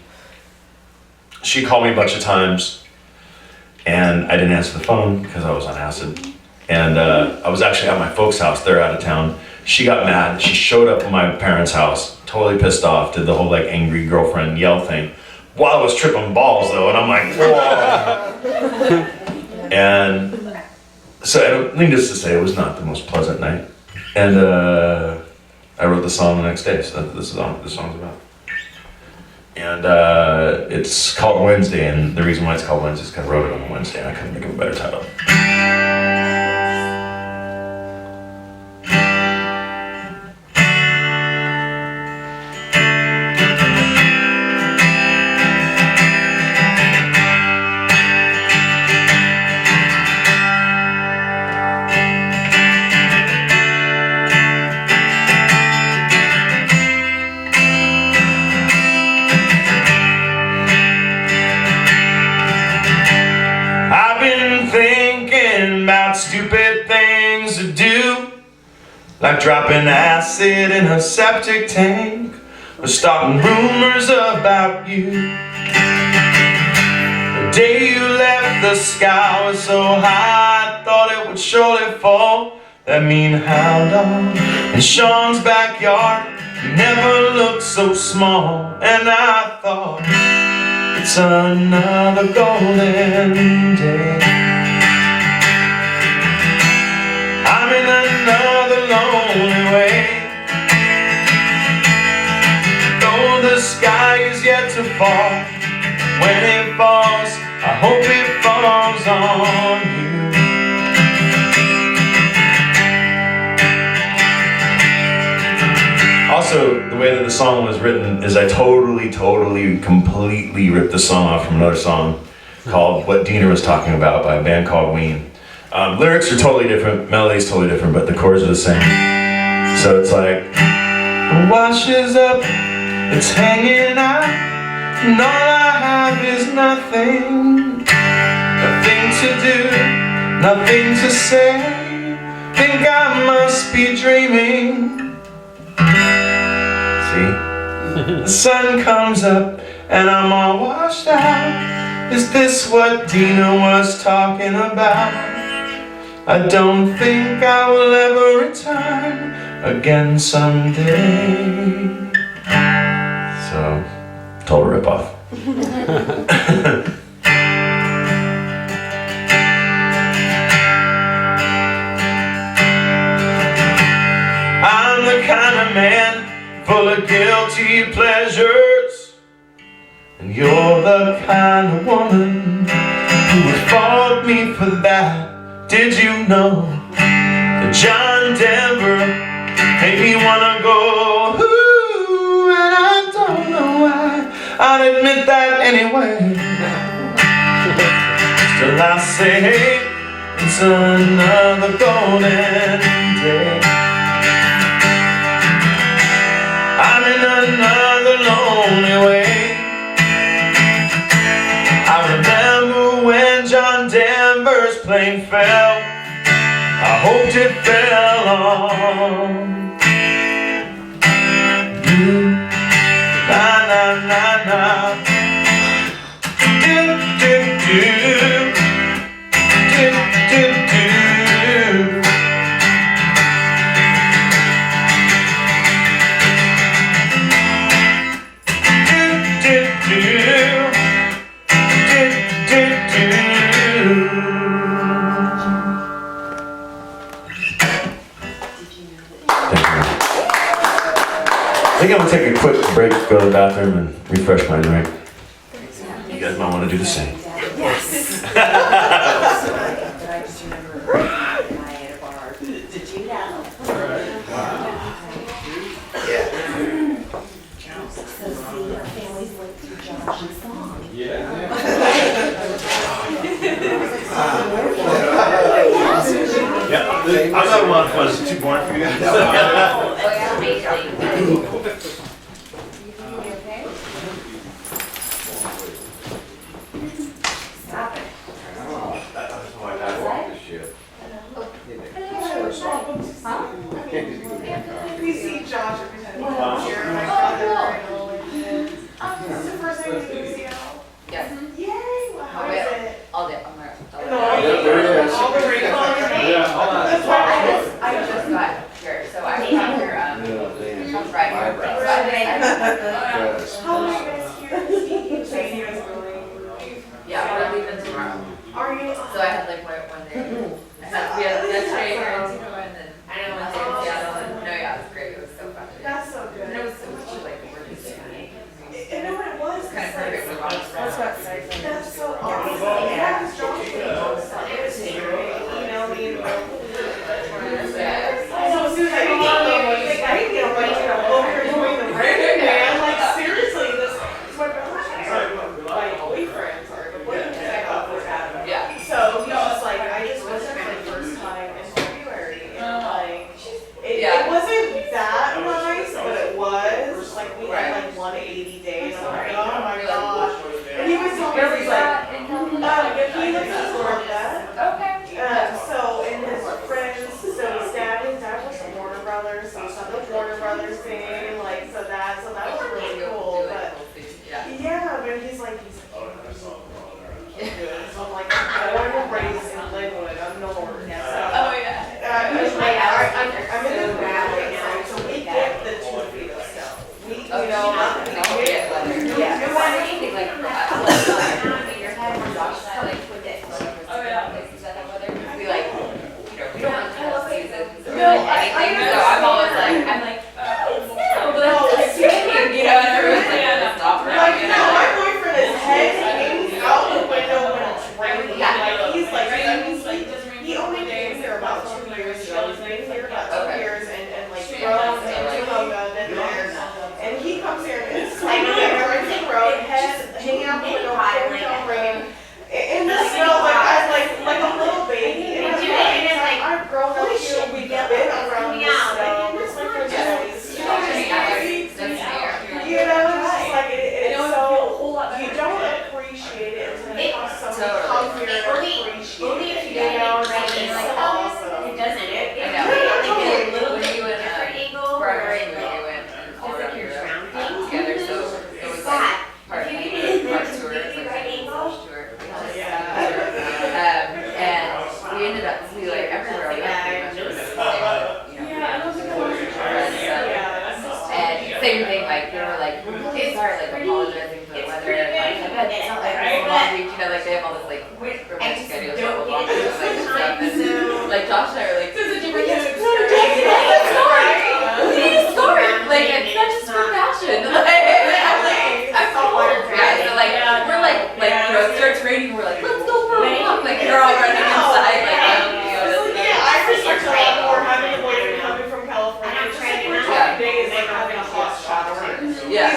she called me a bunch of times, and I didn't answer the phone because I was on acid. And I was actually at my folks' house, they're out of town. She got mad, she showed up at my parents' house, totally pissed off, did the whole like angry girlfriend yell thing, while I was tripping balls though, and I'm like, whoa. And so needless to say, it was not the most pleasant night. And I wrote the song the next day, so this song's about. And it's called Wednesday, and the reason why it's called Wednesday is because I wrote it on a Wednesday, and I couldn't think of a better title. Stupid things to do, like dropping acid in a septic tank or starting rumors about you. The day you left, the sky was so high, I thought it would surely fall. That mean hound dog in Sean's backyard, you never looked so small. And I thought, it's another golden day. I'm in another lonely way. Though the sky is yet to fall, when it falls, I hope it falls on you. Also, the way that the song was written is I totally, completely ripped the song off from another song called What Diener Was Talking About by a band called Ween. Lyrics are totally different, melody's totally different, but the chords are the same. So it's like, it washes up, it's hanging out, and all I have is nothing. Nothing to do, nothing to say, think I must be dreaming. See? The sun comes up, and I'm all washed out. Is this what Dina was talking about? I don't think I will ever return again someday. So, total ripoff. I'm the kind of man full of guilty pleasures, and you're the kind of woman who would fault me for that. Did you know that John Denver made me wanna go, ooh, and I don't know why, I'd admit that anyway. Still I say, it's another golden day. I'm in another lonely way. I remember when John Denver's plane fell, I hoped it fell on you. Na na na na. Do do do. Do do do. Thank you. I think I'm gonna take a quick break, go to the bathroom, and refresh my drink. You guys might want to do the same. Yes. But I just remember I at a bar. Did you know? So see, our families went through Josh's song. Yeah, I'm having a lot of fun. Is it too boring for you guys? Stop it. We see Josh every time he comes here. My brother and this is the first time he's been to Seattle. Yes. Yay! Well, how is it? All day. No, all the rainbows. I just got here, so I was out here Friday. How are you guys here? You say you guys going? Yeah, we're leaving tomorrow. Are you? So I had like one day. We had yesterday here in Tacoma and then Wednesday in Seattle. And no, yeah, it was great. It was so fun. That's so good. And it was just like the work is I know what it was. kind of perfect for That's so awesome. Yeah, because Josh was email me and so as soon as I emailed him, I was like, I didn't get a right to go over and join the rain, man. Like, seriously, this is my brother's my boyfriend, sorry, my boyfriend I got for Adam. Yeah. So he's just like, I just went there for the first time in February, and like, it wasn't that nice, but it was. Like, we had like 180 days. I'm like, oh my gosh. And he was telling me, he's like, he lives in Florida. Okay. So, and his friends, so his dad was from Warner Brothers, so it's not the Warner Brothers thing, like, so that was really cool, but, yeah, but he's like, oh, so I'm like, I want to raise in Linwood, I'm North, so. Oh yeah. I'm in the bad right now, so we get the 2 feet of snow. We get Yeah. Yeah. It wasn't anything like that. Your head and Josh and I like put it. Oh yeah. We like, we don't want to tell seasons or anything. So I'm always like, no, but it's raining, you know, and everyone's like, stop now. Like, no, my boyfriend is head hangs out the window when it's raining. Like, he's like, he only came here about 2 years. Shelly's been here about 2 years and like grown and Tacoma been there. And he comes here and it's like, everyone's in the road, head hanging out the window, pouring down rain. In the snow, like a little baby. And I'm like, I've grown up here, we've been around the snow. It's my first time. You know, it's just like, it's so, you don't appreciate it until you have someone come here and appreciate it. You know, it's like, it's so awesome. It doesn't. I know. You and Barbara and you and all around here together, so it was like part tour, it's like a tour. And we ended up, like everywhere we went, pretty much it was the same, and same thing, like they were like, we're really sorry, like apologizing for the weather, and like, I bet it's not like a long week, you know, like they have all this like romantic schedules for a long week, like stuff, and like Josh and I were like, this is a different kind of story. We need a story, like it's not just for fashion, I'm bored, yeah, so like, we're like, you know, it starts raining, we're like, let's go for a walk, like they're all running inside, like, Irish are having a boyfriend coming from California. It's just like, for 2 days, like having a hot shower. Yeah.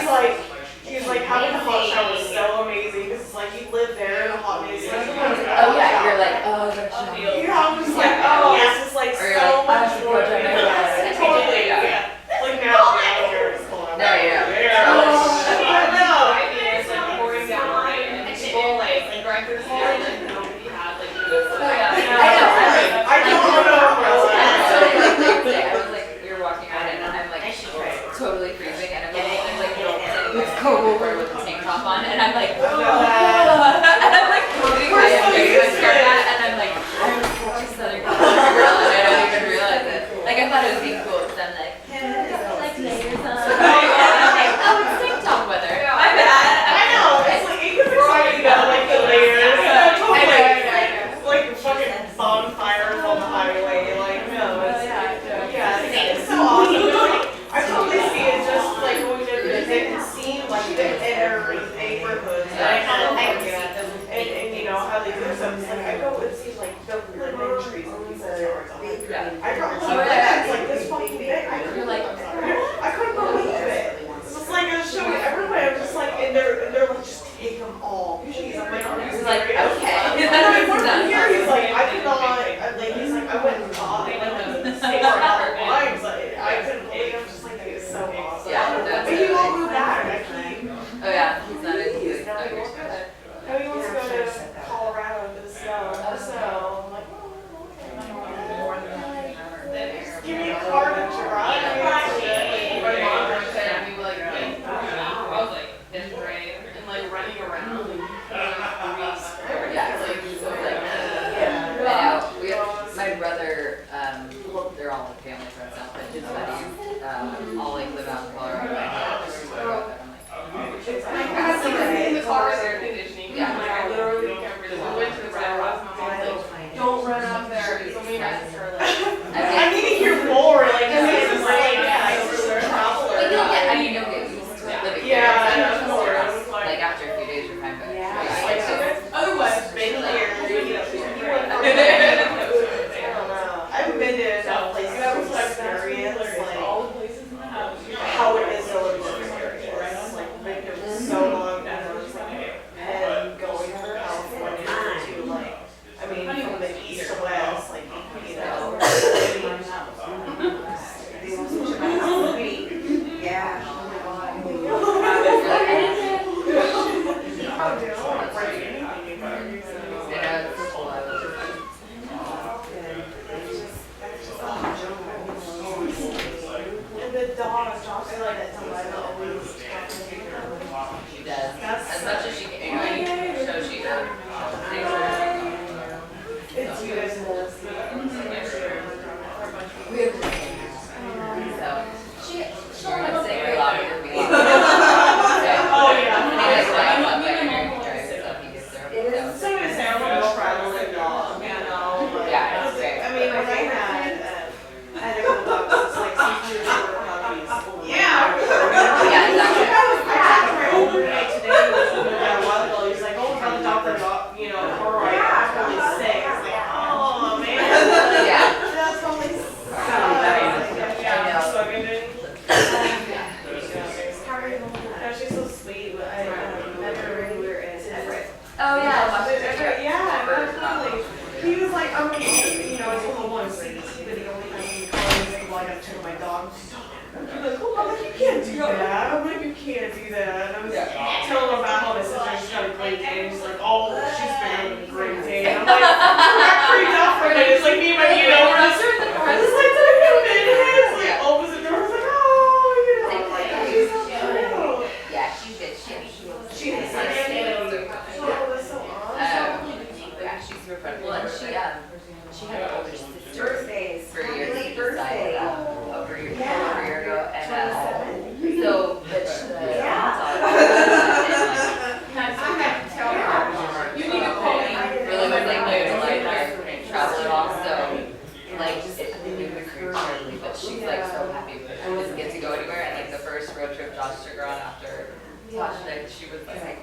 He's like having a hot shower is so amazing because it's like you live there in a hot place. oh yeah, you're like, oh, that's You're I'm just like, oh, this is like or you're so like, much I more. should go check Totally, yeah. Like now here it's cold. No, yeah. I know. It's like pouring down rain and people like directors here like nobody had like I don't know. I was like, we were walking around and I'm like totally freezing and I'm like it's cold with the tank top on and I'm like, and I'm like totally and I'm like, I'm such a Southern California girl and I don't even realize it. Like I thought it would be cool because I'm like, like layers on. Oh, it's tank top weather. My bad. I know. It's like it gets exciting though, like the layers. Like fucking bonfires on the highway. Like no, it's yeah, it's so awesome. all like family friends now, but his buddies, all like live out in Colorado. I'm like, In the car, air conditioning. Yeah. Like, I literally can't breathe. We went to the Red Rocks Mountains, like, don't run up there. So me and my sister are like, I need to hear more, like, this is really nice for travelers. But you'll get, I mean, you'll get used to living there. Yeah, It's of course. just, like after a few days, you're fine, but Yeah. Like, otherwise, been like, here, you know, I don't know. I haven't been to enough places to experience, like, all the places in the house. how it is to live in this area. Like, been here so long, and I was like, and going through California to, like, I mean, from the east to west, like, you know, Yeah. And the dog, Josh, like that Delilah always she does. As much as she can, you know, any show she does. it's you guys know. So, you're gonna say a lot of your being. Oh, yeah. So, So to say, I'm gonna travel with dog, you know, like, yeah, it's great. I mean, when I had a couple dogs, like, some two puppies. Yeah. Yeah, exactly. I talked to my older guy today, who was living there a while ago, he's like, oh, I'm adopt a dog, you know, car ride, that's really sick. I was like, oh, man. Yeah. That's only sad. I know. So I'm gonna. No, she's so sweet, but I met her when we were in Everett. Oh, yeah. Yeah, definitely. He was like, I'm, you know, it's a little one CT, but he only has me calling. He's like, well, I gotta check my dog. He's like, oh, I'm like, you can't do that. I'm like, you can't do that. And I was telling him about how my sister's got a Great Dane. He's like, oh, she's bigger than a Great Dane. I'm like, I'm freaked out for a minute. It's like me and my, you know, we're just like, it's like, opens the door. It's like, oh, you know, like, she's so cute. Yeah, she's good. She's She's like, oh, that's so awesome. yeah, she's super fun. Well, and she had an older sister Birthdays. for years. Happy She birthday. died over a year ago, and Yeah. so but the You need a pony. really was like new to life and travel at all. So like it made her career terribly, but she's like so happy because she doesn't get to go anywhere. And like the first road trip Josh took her on after Tosh died, she was like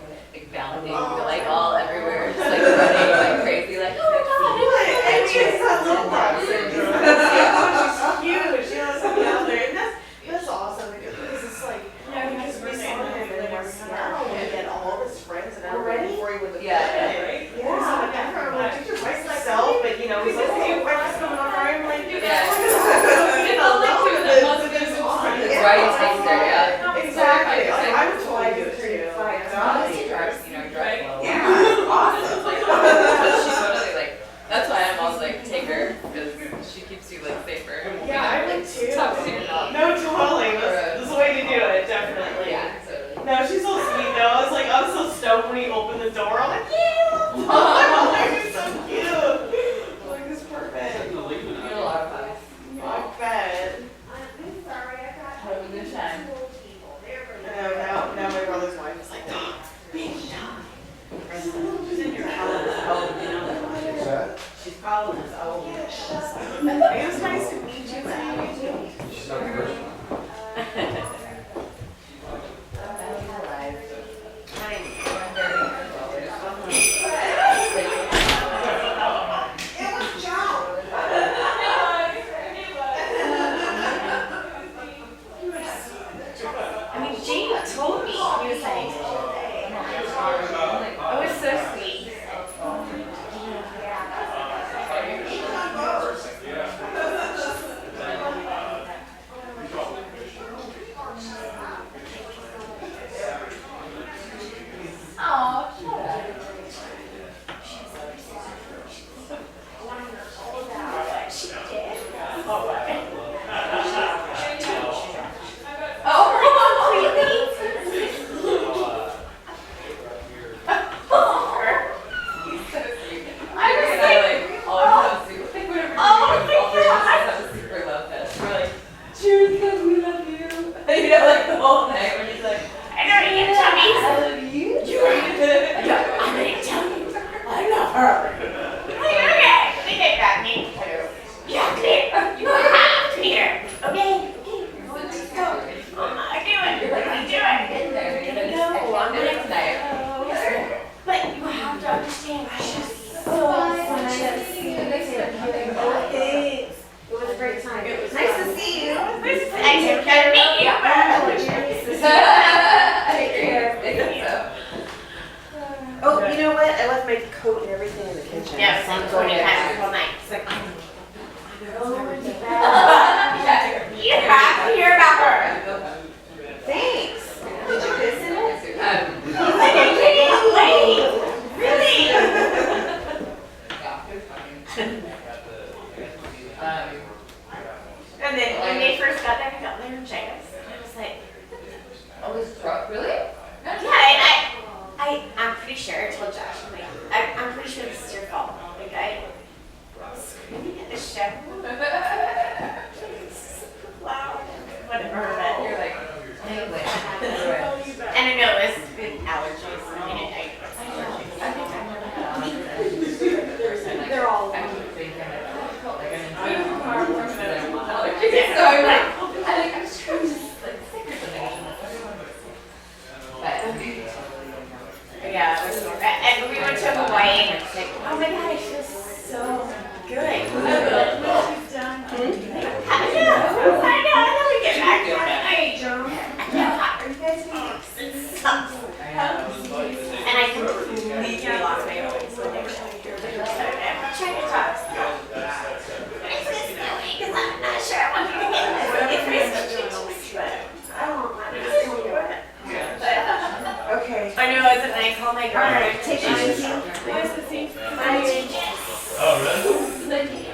bounding like all everywhere, just like running like crazy, like oh my god. And she's a little dog syndrome. She's huge. She has something out there. And that's awesome because it's like, because we saw him in Seattle and he had all of his friends and everybody before he went to bed. Yeah. Yeah. I'm like, just by myself, but you know, he's like, hey, why is coming over? I'm like, you Yeah. Right, takes her, yeah. Exactly. Like, I would totally do it too. She drives, drives well. Yeah. Awesome. She's totally like, that's why I'm always like, take her, because she keeps you like safer. Yeah, I would too. Talk to your dog. No, totally. That's the way to do it, definitely. Yeah, totally. No, she's so sweet though. I was so stoked when he opened the door. I'm like, yeah! I'm like, he's so cute. I'm like, this is perfect. You had a lot of fun. I bet. Have a good time. Now my brother's wife is like, oh, baby dog. She's in your house. What's that? She's calling us. Oh, yeah. It was nice to meet you, man. She's not the first one. And then when they first got there, I got laryngitis. And I was like, Oh, this truck, really? yeah, and I'm pretty sure, I told Josh, I'm like, I'm pretty sure this is your fault. Like, I was screaming at the show. It's so loud. Whatever, but. You're like, anyway. And I know it's been allergies. I mean, they're all. I keep thinking, I felt like I'm in allergies. So I'm like, I'm just trying to just like sick or something. But Yeah, it was, and we went to Hawaii and it's like, oh my god, I feel so good. I know, and then we get back to it. Are you guys doing something? And I completely lost my voice when they were trying to talk. It's just silly because I'm not sure I want to get this. I don't want to do it. Okay. I know, as I called my daughter, take my why is the same? Oh, really?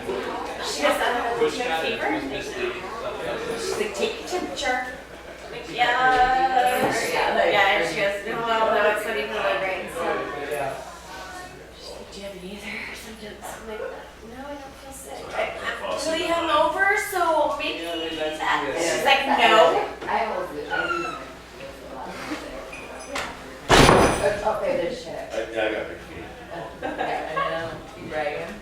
She has a fever. She's like, take your temperature. I'm like, yeah. Yeah, and she goes, no, well, no, it's not even delivering. So she's like, do you have any other symptoms? I'm like, no, I don't feel sick. I'm really hungover, so maybe that. She's like, no. I always do. Okay, there's shit. I got big feet. Yeah, I know. You bragging.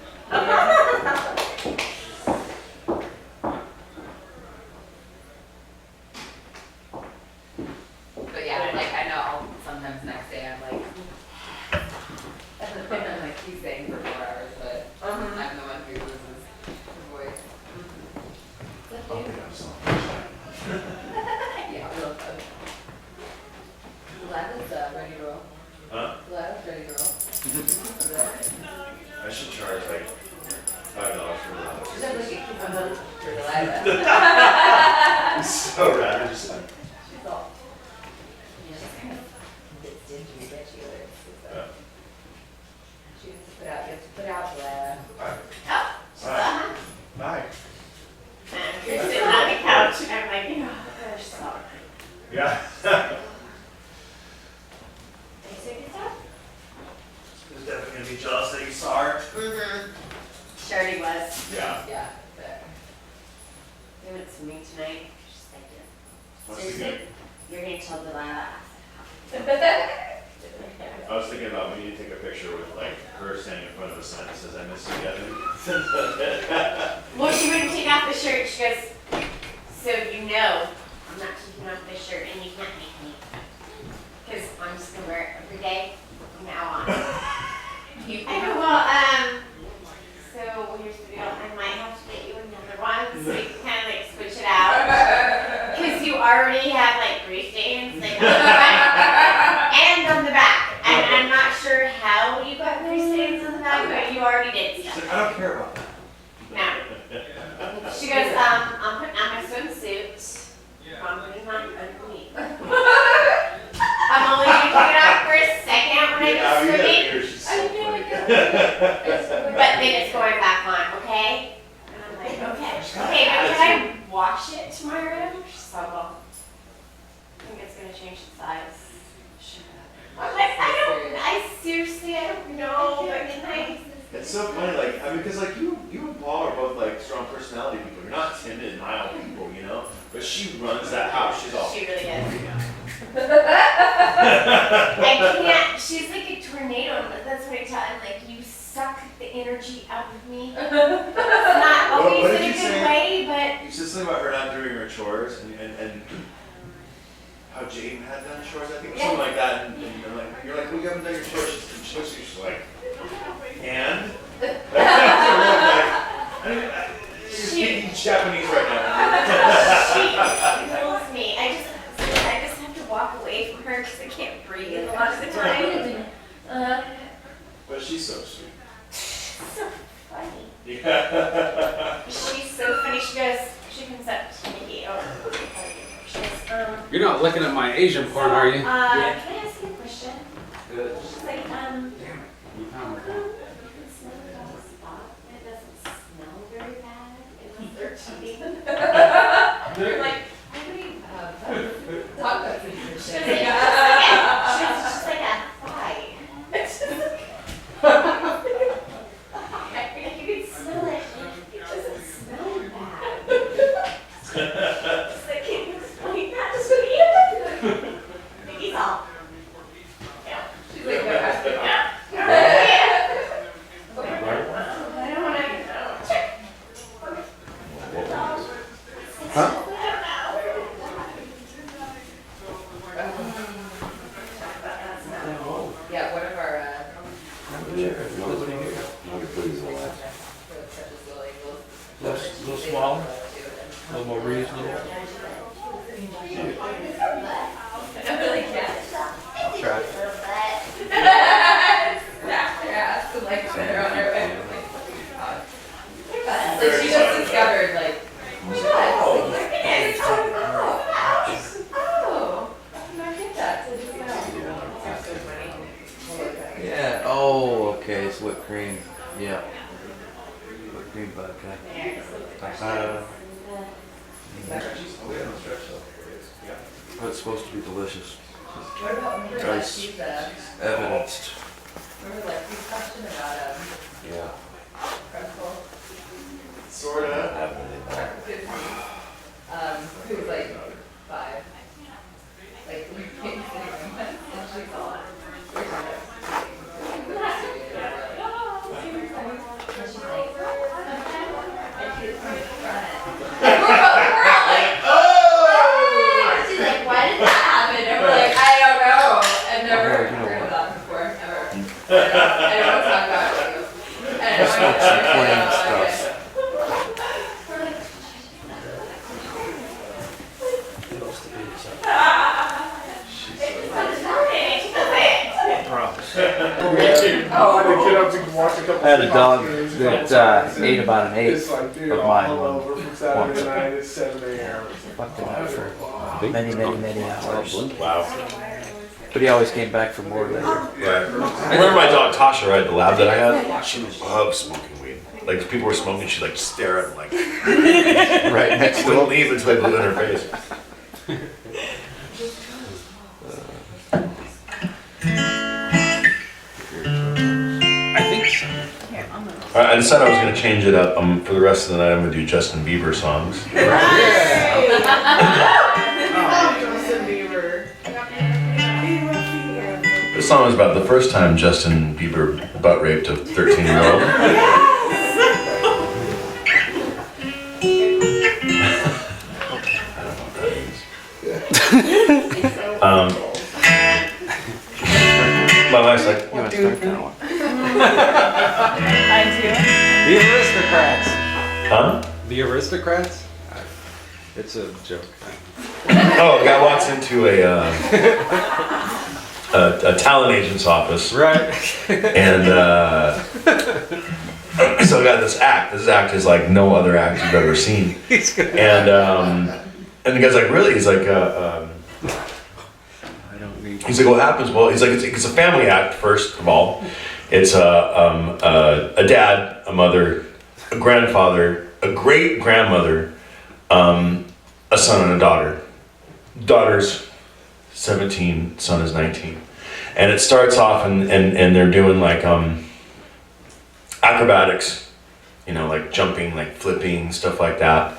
But yeah, like I know sometimes next day I'm like, I'm like he's staying for 4 hours, but I'm the one who loses his voice. Yeah, real fun. Lada's ready to roll. Huh? Lada's ready to roll. I should charge like $5 for that. She's like, look at for Delilah. It's so rad. Just like, She's all, she's kind of a bit stingy, but she likes it. So. She has to put out Delilah. bye. You're sitting on the couch, and I'm like, oh, gosh, sorry. Yeah. Who's definitely gonna be jealous that you saw her? Sure he was. Yeah. Yeah. But They went swimming tonight. She's like, What's seriously? the You're gonna tell Delilah. I was thinking about we need to take a picture with like her standing in front of a sign that says I miss you, Gavin. Well, she wouldn't take off the shirt. She goes, so you know I'm not taking off this shirt and you can't make me. Because I'm just gonna wear it every day from now on. I go, well, so here's the deal. I might have to get you another one so we can kind of like switch it out. Because you already have like grease stains like on the front and on the back. And I'm not sure how you got grease stains on the back, but you already did She's stuff. like, I don't care about that. No. She goes, I'm putting on my swimsuit. I'm putting on underneath. I'm only gonna take it off for a second when I go swimming. But then it's going back on, okay? And I'm like, okay. Okay, but can I wash it tomorrow? She's like, well, I think it's gonna change the size. I'm like, I seriously, I don't know, but can I? It's so funny, like, I mean, because like you and Paul are both like strong personality people. You're not timid, mild people, you know. But she runs that house. She's all. She really is. I can't, she's like a tornado, that's what I tell him, like, you suck the energy out of me. It's not always What in did a you good say? way, but. You said something about her not doing her chores and how Jaden had done chores, I think, or something like that. And you're like, well, you haven't done your chores. She's like, and? You're speaking Japanese right now. She kills me. I just have to walk away from her because I can't breathe a lot of the time. But she's so sweet. So funny. Yeah. She's so funny. She comes up to me. She goes, You're not looking at my Asian porn, are you? can I ask you a question? Good. She's like, You found it. you can smell it on the spot. It doesn't smell very bad. It was 13. like, can you explain that to me? He's all. Yeah. She's like, no, I said, Yeah. I don't want to. Huh? yeah, one of our, Little smaller, a little more reasonable. I'm really cat. I'll try. Snap their ass and like put her on her bed. Like she just discovered like, shut up. It's coming out. Oh, I get that. So just Yeah. Oh, okay. It's whipped cream. Yeah. Whipped cream vodka. But it's supposed to be delicious. What about when you're like Guys, pizza? evidenced. Remember like we question about Yeah. pretzel? Sorta. Who's like 5. Like we came sitting room once and she's all we're kind of she's like, why did that happen? And we're like, I don't know. I've never heard of that before, ever. I don't want to talk about it. I don't Some want to plain stuff. I had a dog that ate about an eighth like, dude, of all mine hungover from Saturday once. night at 7 a.m. Fucked him up for many hours. Wow. But he always came back for more later. Right. I remember my dog Tasha, right, the lab that I had, she loved smoking weed. Like, if people were smoking, she'd like stare at them like, Right next she to wouldn't him. leave until they blew in her face. I think so. All right, I decided I was going to change it up. For the rest of the night, I'm going to do Justin Bieber songs. Justin Bieber. This song is about the first time Justin Bieber butt raped a 13-year-old. My wife's like, You want to start that one? I do. The Aristocrats. huh? The Aristocrats? It's a joke. Oh, a guy walks into a talent agent's office, Right. and so I got this act. This act is like no other act you've ever seen. He's good. And the guy's like, really? He's like, I don't need. he's like, what happens? Well, he's like, it's a family act. First of all, it's a dad, a mother, a grandfather, a great grandmother, a son and a daughter. Daughter's 17, son is 19, and it starts off and they're doing like acrobatics, you know, like jumping, like flipping, stuff like that.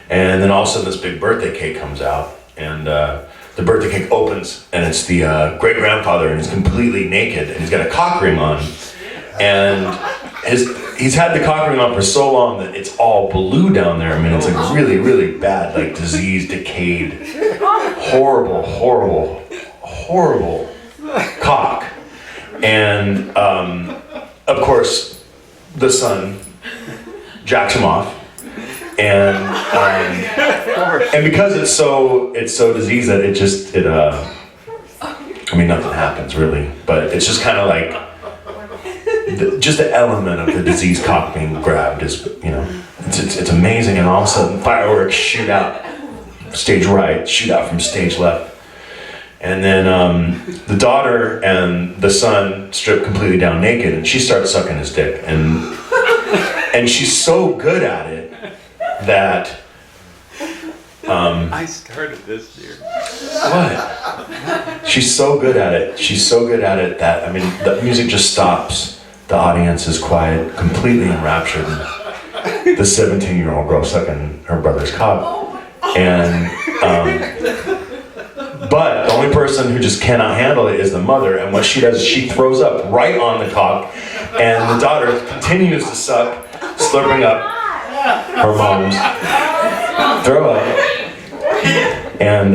And then all of a sudden this big birthday cake comes out, and the birthday cake opens, and it's the great grandfather, and he's completely naked, and he's got a cock ring on, and he's had the cock ring on for so long that it's all blue down there. I mean, it's like really, really bad, like diseased, decayed, horrible cock. And of course, the son jacks him off, and because it's so diseased that I mean, nothing happens really, but it's just kind of like just the element of the diseased cock being grabbed is, you know, it's amazing, and all of a sudden fireworks shoot out stage right, shoot out from stage left, and then the daughter and the son strip completely down naked, and she starts sucking his dick, and she's so good at it that I started this year. what? She's so good at it. She's so good at it that, I mean, the music just stops. The audience is quiet, completely enraptured. The 17-year-old girl sucking her brother's cock. And but the only person who just cannot handle it is the mother, and what she does is she throws up right on the cock, and the daughter continues to suck, slurping up her mom's throw up. And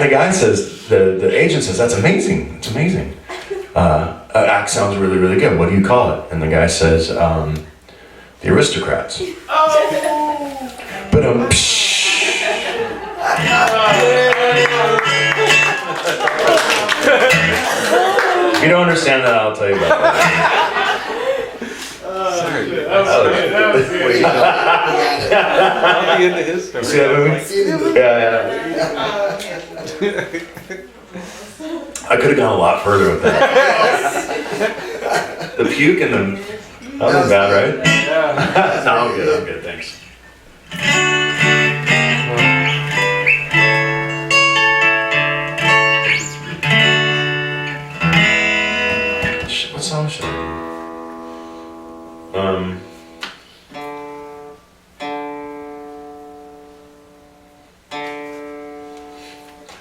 the guy says, the agent says, that's amazing, it's amazing. Act sounds really, really good. What do you call it? And the guy says, the Aristocrats. But if you don't understand that, I'll tell you about that. I'll be into his story. See that movie? Yeah. I could have gone a lot further with that. The puke and the... That wasn't bad, right? Yeah. No, I'm good, thanks. What song should I do?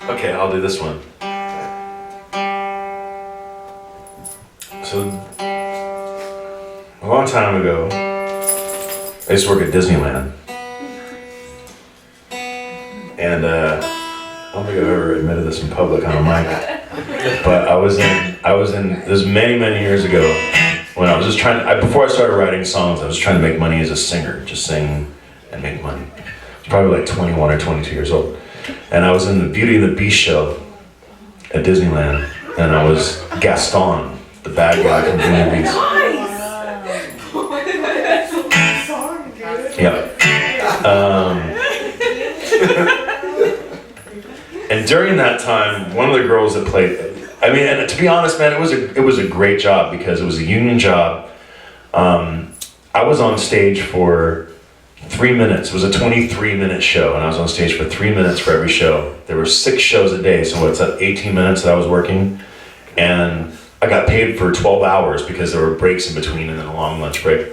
Okay, I'll do this one. So, a long time ago, I used to work at Disneyland. And I don't think I've ever admitted this in public on a mic. But I was in, this was many years ago, when I was just before I started writing songs, I was trying to make money as a singer, just sing and make money. I was probably like 21 or 22 years old. And I was in the Beauty and the Beast show at Disneyland, and I was Gaston, the bad guy from Beauty and the Beast. Yeah. And during that time, one of the girls that played, and to be honest, man, it was a great job because it was a union job. I was on stage for 3 minutes. It was a 23-minute show, and I was on stage for 3 minutes for every show. There were 6 shows a day, so what's that, 18 minutes that I was working, and I got paid for 12 hours because there were breaks in between and then a long lunch break.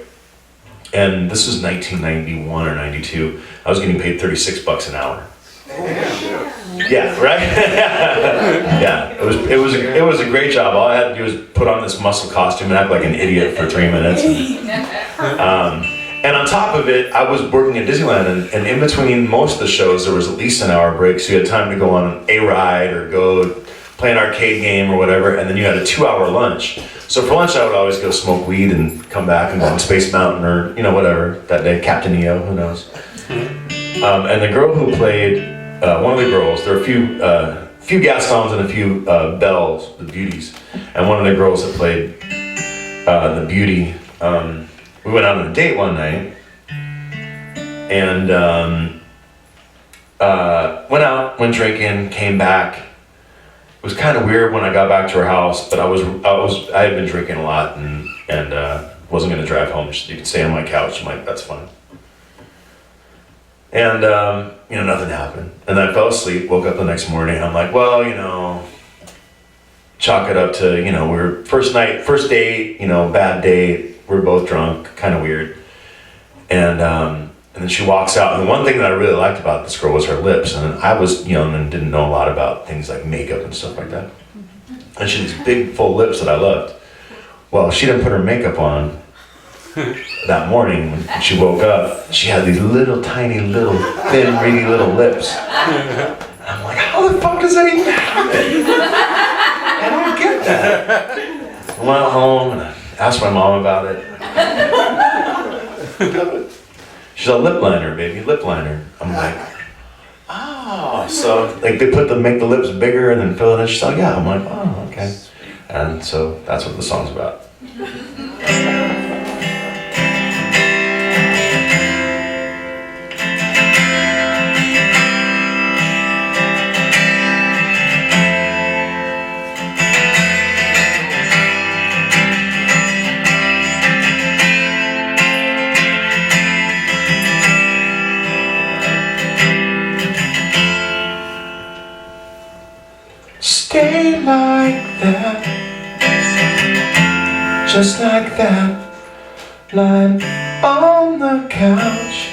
And this was 1991 or 92. I was getting paid $36 an hour. Yeah, right? Yeah, it was a great job. All I had to do was put on this muscle costume and act like an idiot for 3 minutes. And on top of it, I was working at Disneyland, and in between most of the shows, there was at least an hour break, so you had time to go on a ride or go play an arcade game or whatever, and then you had a 2-hour lunch. So for lunch, I would always go smoke weed and come back and go on Space Mountain or, whatever, that day, Captain EO, who knows. And the girl who played, one of the girls, there were a few Gastons and a few Belles, the beauties, and one of the girls that played the beauty, we went out on a date one night, and went drinking, came back. It was kind of weird when I got back to her house, but I had been drinking a lot and wasn't gonna drive home. You could stay on my couch. I'm like, that's fine. And nothing happened. And then I fell asleep. Woke up the next morning. I'm like, well, chalk it up to we're first date, bad date. We're both drunk, kind of weird. And then she walks out, and the one thing that I really liked about this girl was her lips. And I was young and didn't know a lot about things like makeup and stuff like that. And she had these big, full lips that I loved. Well, she didn't put her makeup on that morning when she woke up. She had these little, tiny, little, thin, reedy little lips. And I'm like, how the fuck does that even happen? I don't get that. I went home and I asked my mom about it. She's a Lipliner, baby, Lipliner. I'm like, oh, so like they make the lips bigger and then fill it in. She's like, yeah. I'm like, oh, okay. And so that's what the song's about. Stay like that, just like that, lying on the couch.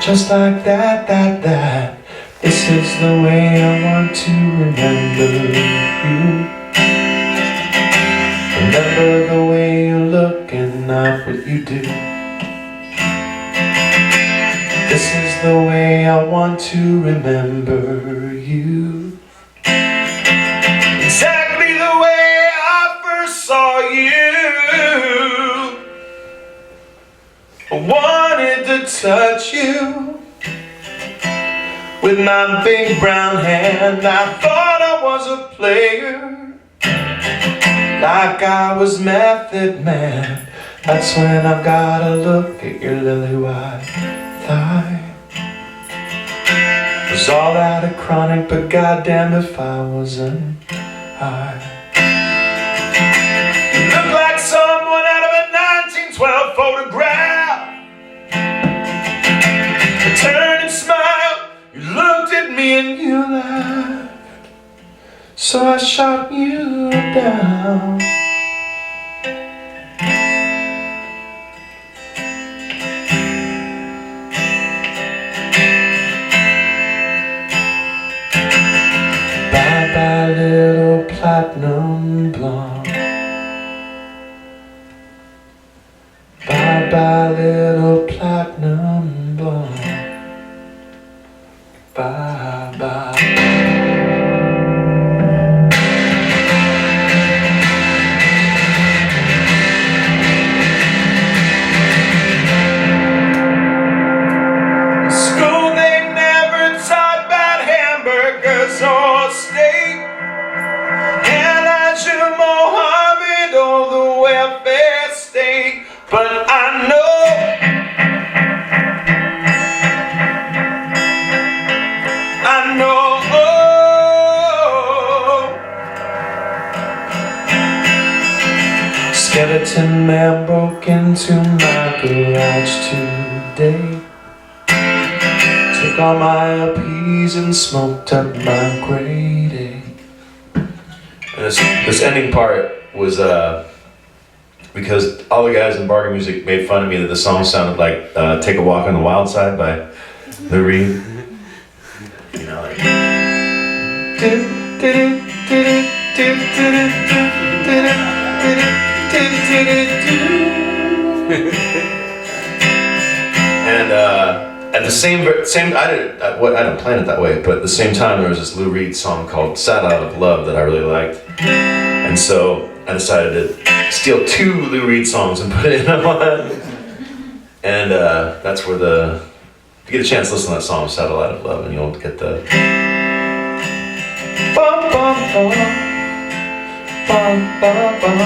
just like that. This is the way I want to remember you. Remember the way you look and not what you do. This is the way I want to remember you. Exactly the way I first saw you. I wanted to touch you with my big brown hand. I thought I was a player, like I was Method Man. That's when I got a look at your lily white thigh. It was all out of chronic, but goddamn if I wasn't high. You look like someone out of a 1912 photograph. You turned and smiled, you looked at me and you laughed. So I shot you down. Bye-bye, little platinum blonde. Bye-bye, little platinum blonde. Bye-bye. Or steak, and I should Mohammed on the welfare state. But I know skeleton man broke into my garage today. Took all my LPs and smoked up my grade A. And this ending part was because all the guys in Bargain Music made fun of me that the song sounded like Take a Walk on the Wild Side by Lou Reed. You know, like and at the same I didn't plan it that way, but at the same time there was this Lou Reed song called Ballad of Bargain that I really liked, and so I decided to steal 2 Lou Reed songs and put it in one. And that's where if you get a chance to listen to that song, Satellite of Love, and you'll get the bum, bum, bum, bum, bum, bum,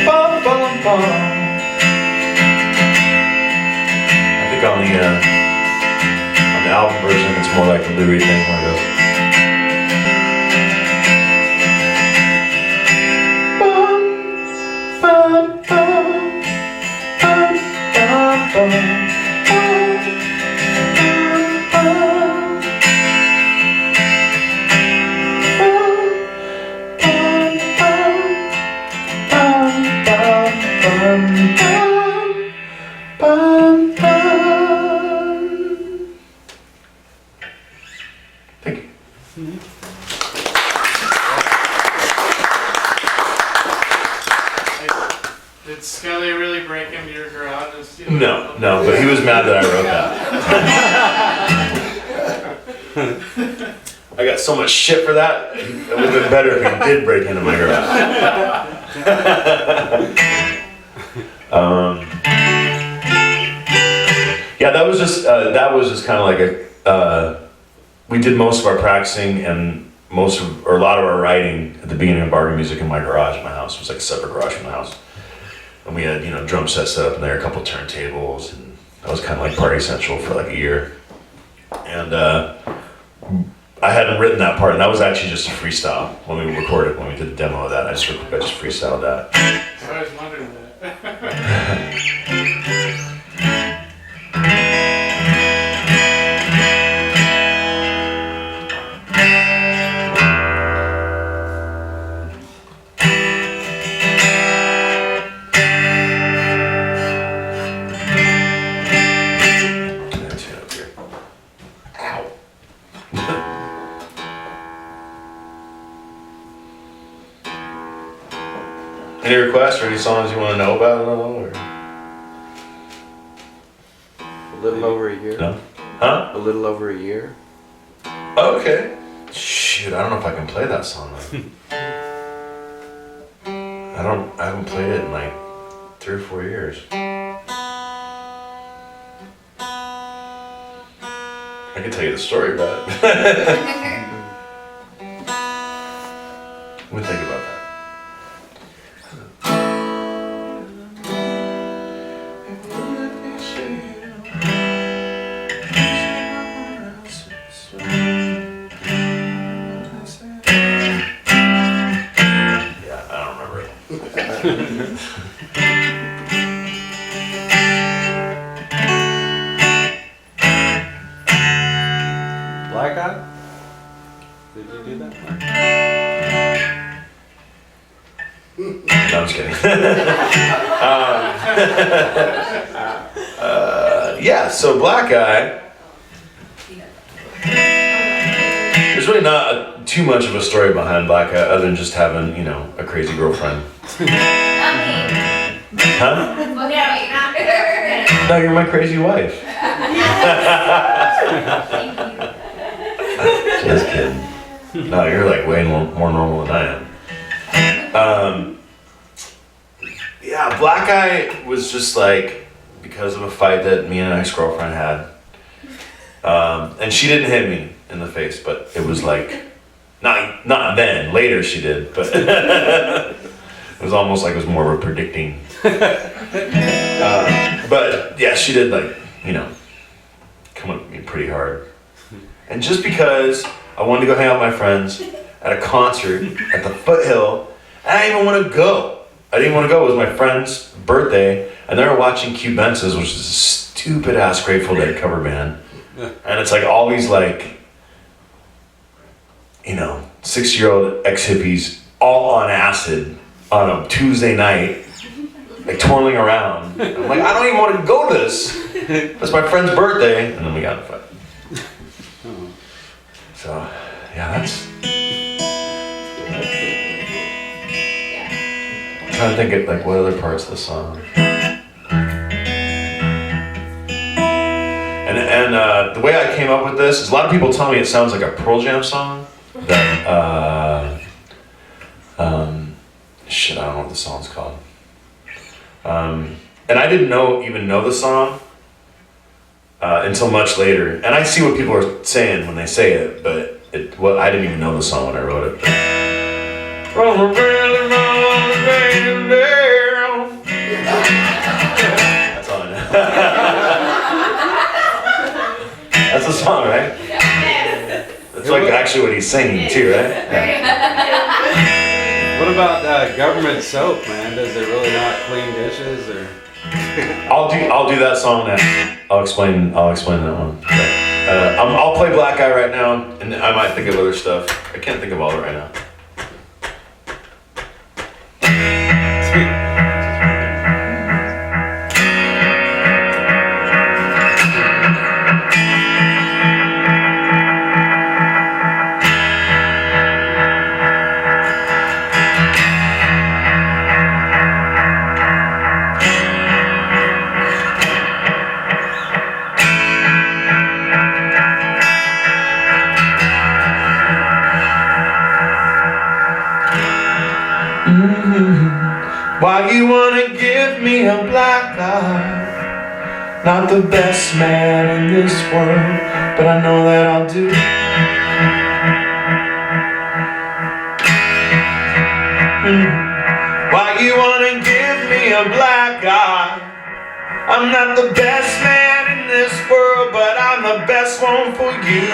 bum, bum, bum. On the album version, it's more like the Lou Reed thing where it goes bum, bum, bum, bum, bum, bum, Did Scully really break into your garage and steal No, but he was mad that I wrote that. I got so much shit for that. It would have been better if he did break into my garage. Yeah, that was just kind of like we did most of our practicing and a lot of our writing at the beginning of Bargain Music in my garage. My house was like a separate garage from the house. And we had, drum sets set up in there, a couple turntables, and that was kind of like Party Central for like a year. And I hadn't written that part, and that was actually just a freestyle when we recorded, when we did the demo of that. I just freestyled that. I was wondering that. Any requests or any songs you want to know about at all? Or? A little over a year. No? Huh? A little over a year. Okay. Shoot, I don't know if I can play that song. I haven't played it in like 3 or 4 years. I can tell you the story about it. Let me think about that. Yeah, I don't remember it. Black Eye? Did you do that? No, I'm just kidding. Yeah, so Black Eye. There's really not too much of a story behind Black Eye other than just having, you know, a crazy girlfriend. Not me. Huh? Well, no, not her. No, you're my crazy wife. Just kidding. No, you're like way more normal than I am. Yeah, Black Eye was just like because of a fight that me and an ex-girlfriend had. And she didn't hit me in the face, but it was like not then. Later she did, but it was almost like it was more of a predicting. But yeah, she did like, you know, come at me pretty hard. And just because I wanted to go hang out with my friends at a concert at the Foothill, and I didn't even want to go. I didn't want to go. It was my friend's birthday, and they were watching Cubensis, which is a stupid ass Grateful Dead cover band. And it's like all these like, you know, 6-year-old ex-hippies all on acid on a Tuesday night, like twirling around. I'm like, I don't even want to go to this. It's my friend's birthday, and then we got in a fight. So, yeah, that's. I'm trying to think of like what other parts of the song. And the way I came up with this is a lot of people tell me it sounds like a Pearl Jam song. That shit, I don't know what the song's called. And I didn't even know the song until much later. And I see what people are saying when they say it, but I didn't even know the song when I wrote it. That's all I know. That's the song, right? That's like actually what he's singing too, right? Yeah. What about government soap, man? Does it really not clean dishes or? I'll do that song next. I'll explain that one. I'll play Black Eye right now, and I might think of other stuff. I can't think of all of it right now. Why you wanna give me a black eye? Not the best man in this world, but I know that I'll do. Why you wanna give me a black eye? I'm not the best man in this world, but I'm the best one for you.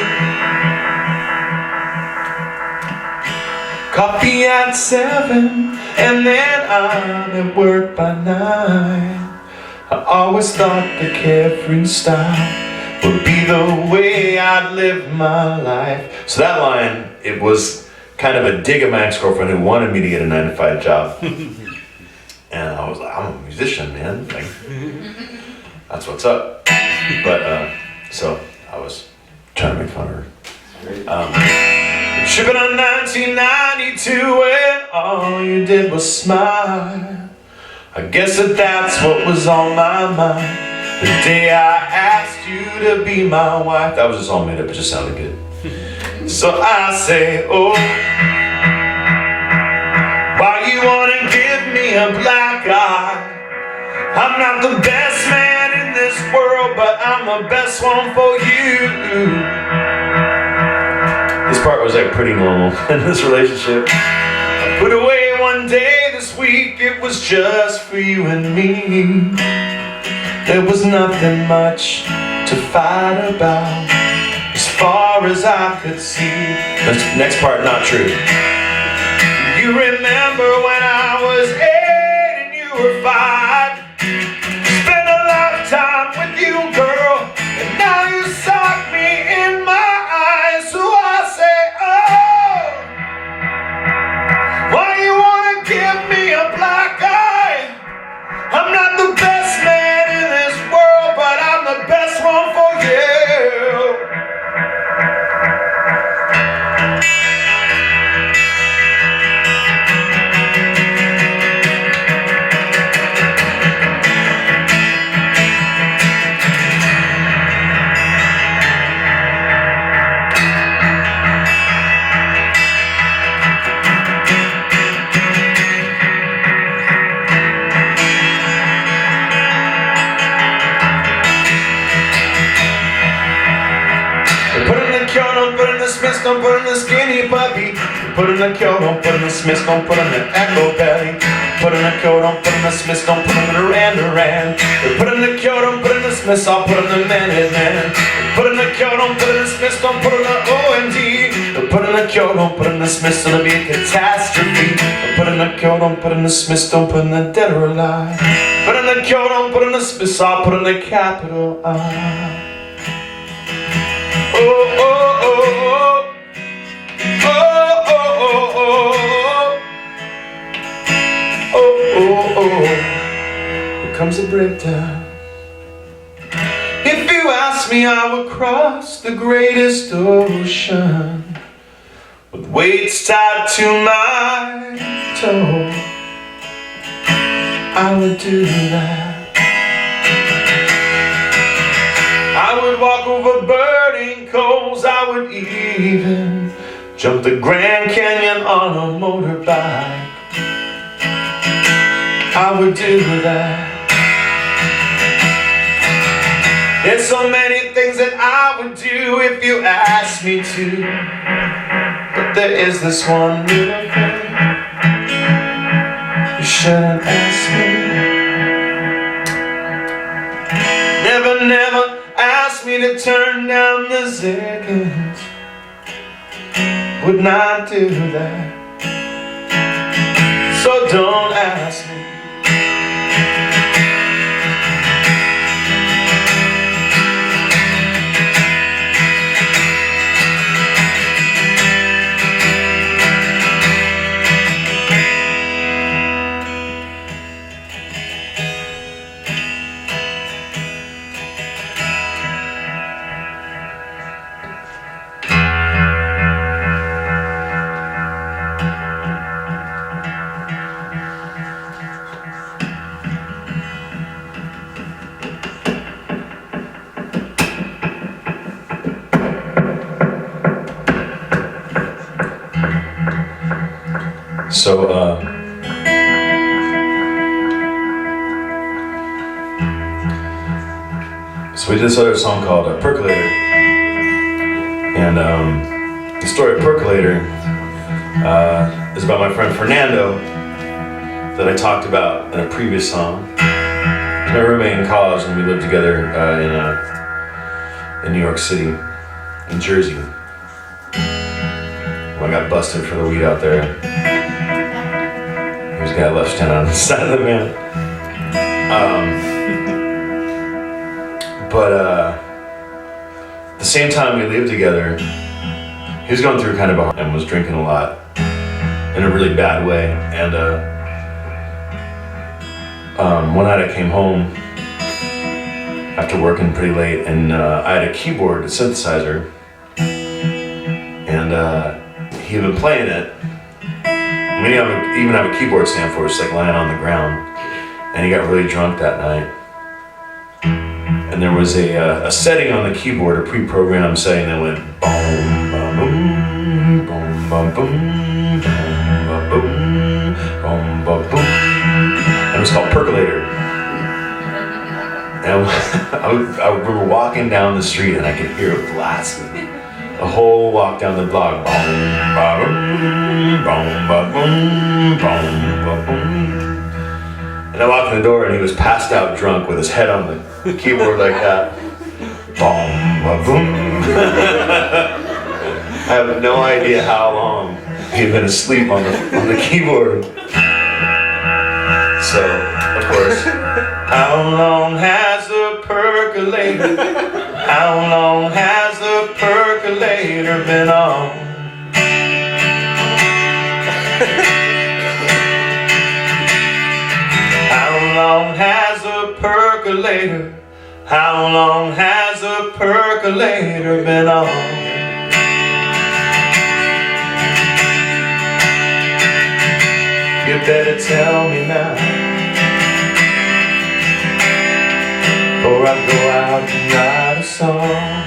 Coffee at 7, and then I'm at work by 9. I always thought the carefree style would be the way I'd live my life. So that line, it was kind of a dig at my ex-girlfriend who wanted me to get a 9-to-5 job. And I was like, I'm a musician, man. Like, that's what's up. But, so I was trying to make fun of her. Shipping on 1992 when all you did was smile. I guess that's what was on my mind the day I asked you to be my wife. That was just all made up, it just sounded good. So I say, oh, why you wanna give me a black eye? I'm not the best man in this world, but I'm the best one for you. This part was like pretty normal in this relationship. I put away one day this week, it was just for you and me. There was nothing much to fight about, as far as I could see. Next part, not true. You remember when I was 8 and you were 5? Spent a lifetime with you, girl, and now you sock me in my eyes. So I say, oh, why you wanna give me a black eye? I'm not the best man in this world, but I'm the best one for you. Don't put in the Smiths, don't put in the skinny puppy. Put in the coat, don't put in the Smiths, don't put in the Echo Belly. Put in the coat, don't put in the Smiths, don't put in the Duran Duran. Put in the coat, don't put in the Smiths, I'll put in the Minute Man. Put in the coat, don't put in the Smiths, don't put in the O&D. Put in the coat, don't put in the Smiths, it'll be a catastrophe. Put in the coat, don't put in the Smiths, don't put in the Dead or Alive. Put in the coat, don't put in the Smiths, I'll put in the capital I. Oh, oh, oh, oh. Oh, oh, oh, oh. Oh, oh, oh. Here comes a breakdown. If you ask me, I would cross the greatest ocean with weights tied to my toe. I would do that. I would walk over burning coals. I would even jump the Grand Canyon on a motorbike. I would do that. There's so many things that I would do if you asked me to, but there is this one little thing you shouldn't ask me. Never, never ask me to turn down the ziggers. Would not do that. So don't ask me. So we did this other song called Percolator, and the story of Percolator is about my friend Fernando that I talked about in a previous song. He's my roommate in college, and we lived together in New York City, in Jersey. When I got busted for the weed out there, he was the guy left standing on the side of the van. But at the same time we lived together, he was going through kind of a hard and was drinking a lot in a really bad way. And one night I came home after working pretty late, and I had a keyboard, a synthesizer, and he had been playing it We didn't even have a keyboard stand for it, just like lying on the ground. And he got really drunk that night. And there was a setting on the keyboard, a pre-programmed setting that went boom, ba boom, boom, ba boom, boom, ba boom, boom, ba boom. And it was called Percolator. And we were walking down the street and I could hear it blasting. The whole walk down the block. Boom, ba boom, boom, ba boom, boom, ba boom. And I walked in the door and he was passed out drunk with his head on the keyboard like that. Boom, ba boom. I have no idea how long he'd been asleep on the keyboard. So, of course, how long has the percolator? How long has the percolator been on? How long has the percolator? How long has the percolator been on? You better tell me now, or I'll go out and write a song.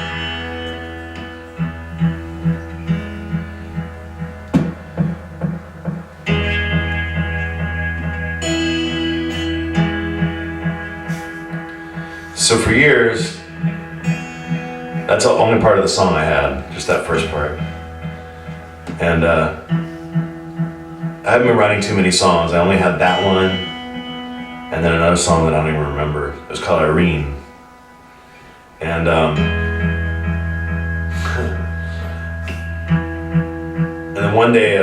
So for years, that's the only part of the song I had, just that first part. And I haven't been writing too many songs. I only had that one, and then another song that I don't even remember. It was called Irene. And and then one day,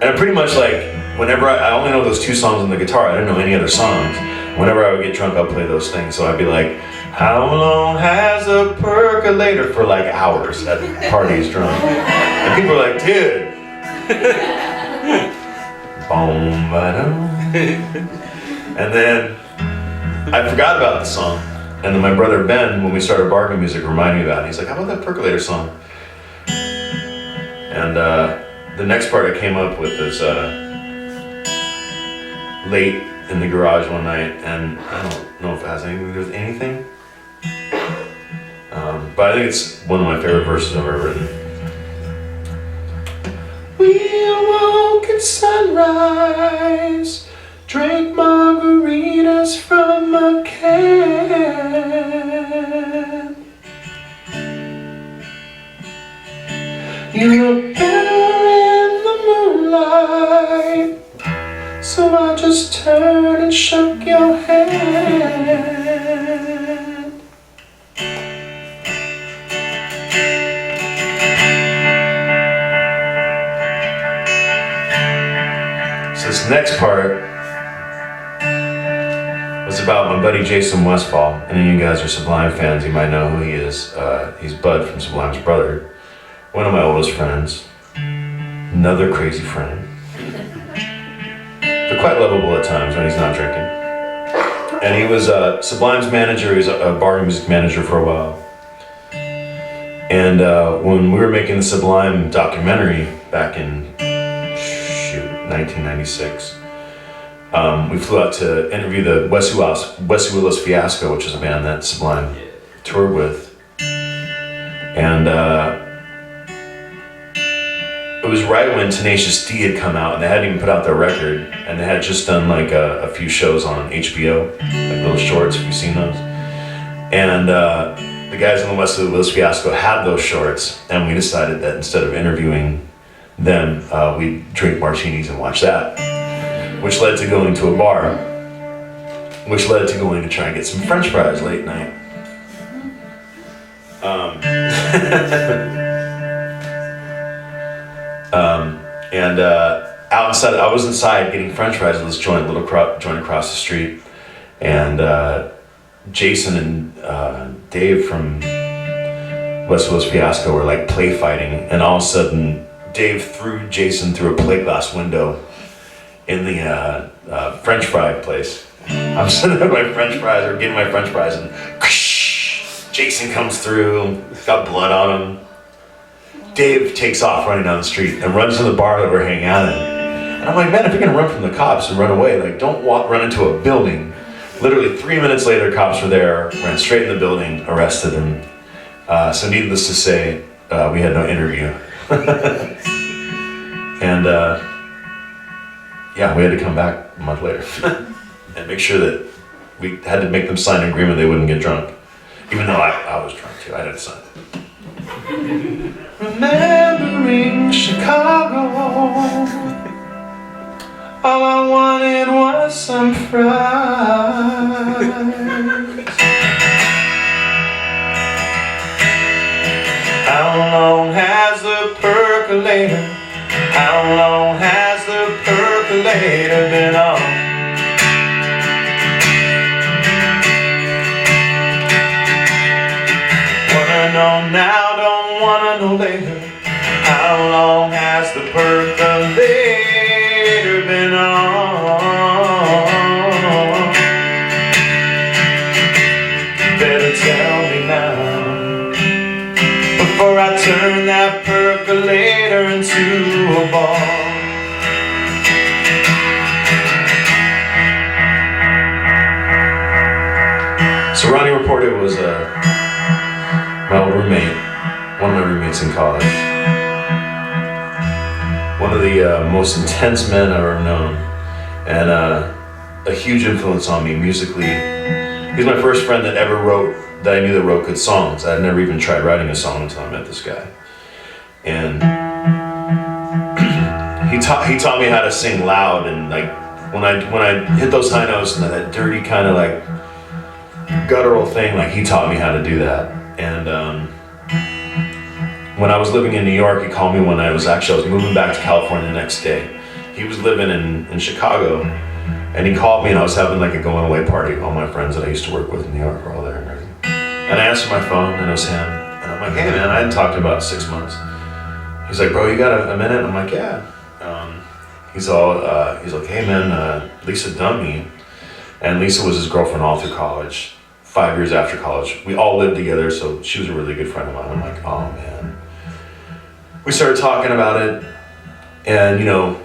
and pretty much like whenever I only know those two songs on the guitar. I didn't know any other songs. Whenever I would get drunk, I'd play those things. So I'd be like, how long has a percolator, for like hours at parties drunk. And people were like, dude. Boom, ba-dum. And then I forgot about the song. And then my brother Ben, when we started Bargain Music, reminded me about it. He's like, how about that Percolator song? And the next part I came up with is late in the garage one night, and I don't know if it has anything to do with anything. But I think it's one of my favorite verses I've ever written. We awoke at sunrise, drank margaritas from a can. You look better in the moonlight, so I just turned and shook your hand. This next part was about my buddy Jason Westfall. And if you guys are Sublime fans, you might know who he is. He's Bud from Sublime's brother. One of my oldest friends. Another crazy friend. But quite lovable at times when he's not drinking. And he was Sublime's manager. He was a Bargain Music manager for a while. And when we were making the Sublime documentary back in 1996. We flew out to interview the Wesley Willis Fiasco, which is a band that Sublime toured with. And it was right when Tenacious D had come out, and they hadn't even put out their record, and they had just done like a few shows on HBO, like little shorts, if you've seen those. And the guys in the Wesley Willis Fiasco had those shorts, and we decided that instead of interviewing them, we'd drink martinis and watch that, which led to going to a bar, which led to going to try and get some French fries late night. Outside, I was inside getting French fries at this joint, little joint across the street, and Jason and Dave from Wesley Willis Fiasco were like play fighting, and all of a sudden Dave threw Jason through a plate glass window in the French fry place. I'm sitting there with my French fries, or getting my French fries, and Jason comes through, got blood on him. Dave takes off running down the street and runs to the bar that we're hanging out in. And I'm like, man, if you're gonna run from the cops and run away, like don't run into a building. Literally 3 minutes later, cops were there, ran straight in the building, arrested him. So needless to say, we had no interview. And yeah, we had to come back a month later and make sure that we had to make them sign an agreement they wouldn't get drunk. Even though I was drunk too, I didn't sign it. Remembering Chicago, all I wanted was some fries. How long has the percolator, how long has the percolator been on? Wanna know now, don't wanna know later. How long has the percolator been on? Better tell me now, before I turn that percolator into a ball. So Ronnie Reporter was my old roommate, one of my roommates in college. One of the most intense men I've ever known, and a huge influence on me musically. He's my first friend that ever wrote, that I knew that wrote good songs. I had never even tried writing a song until I met this guy. And he taught me how to sing loud, and like when I hit those high notes and that dirty kind of like guttural thing, like he taught me how to do that. And when I was living in New York, he called me when I was moving back to California the next day. He was living in Chicago, and he called me, and I was having like a going away party. All my friends that I used to work with in New York were all there and everything. And I answered my phone, and it was him. And I'm like, hey man, I hadn't talked to him about 6 months. He's like, bro, you got a minute? I'm like, yeah. He's like, hey man, Lisa dumped me. And Lisa was his girlfriend all through college. 5 years after college. We all lived together, so she was a really good friend of mine. I'm like, oh man. We started talking about it, and you know,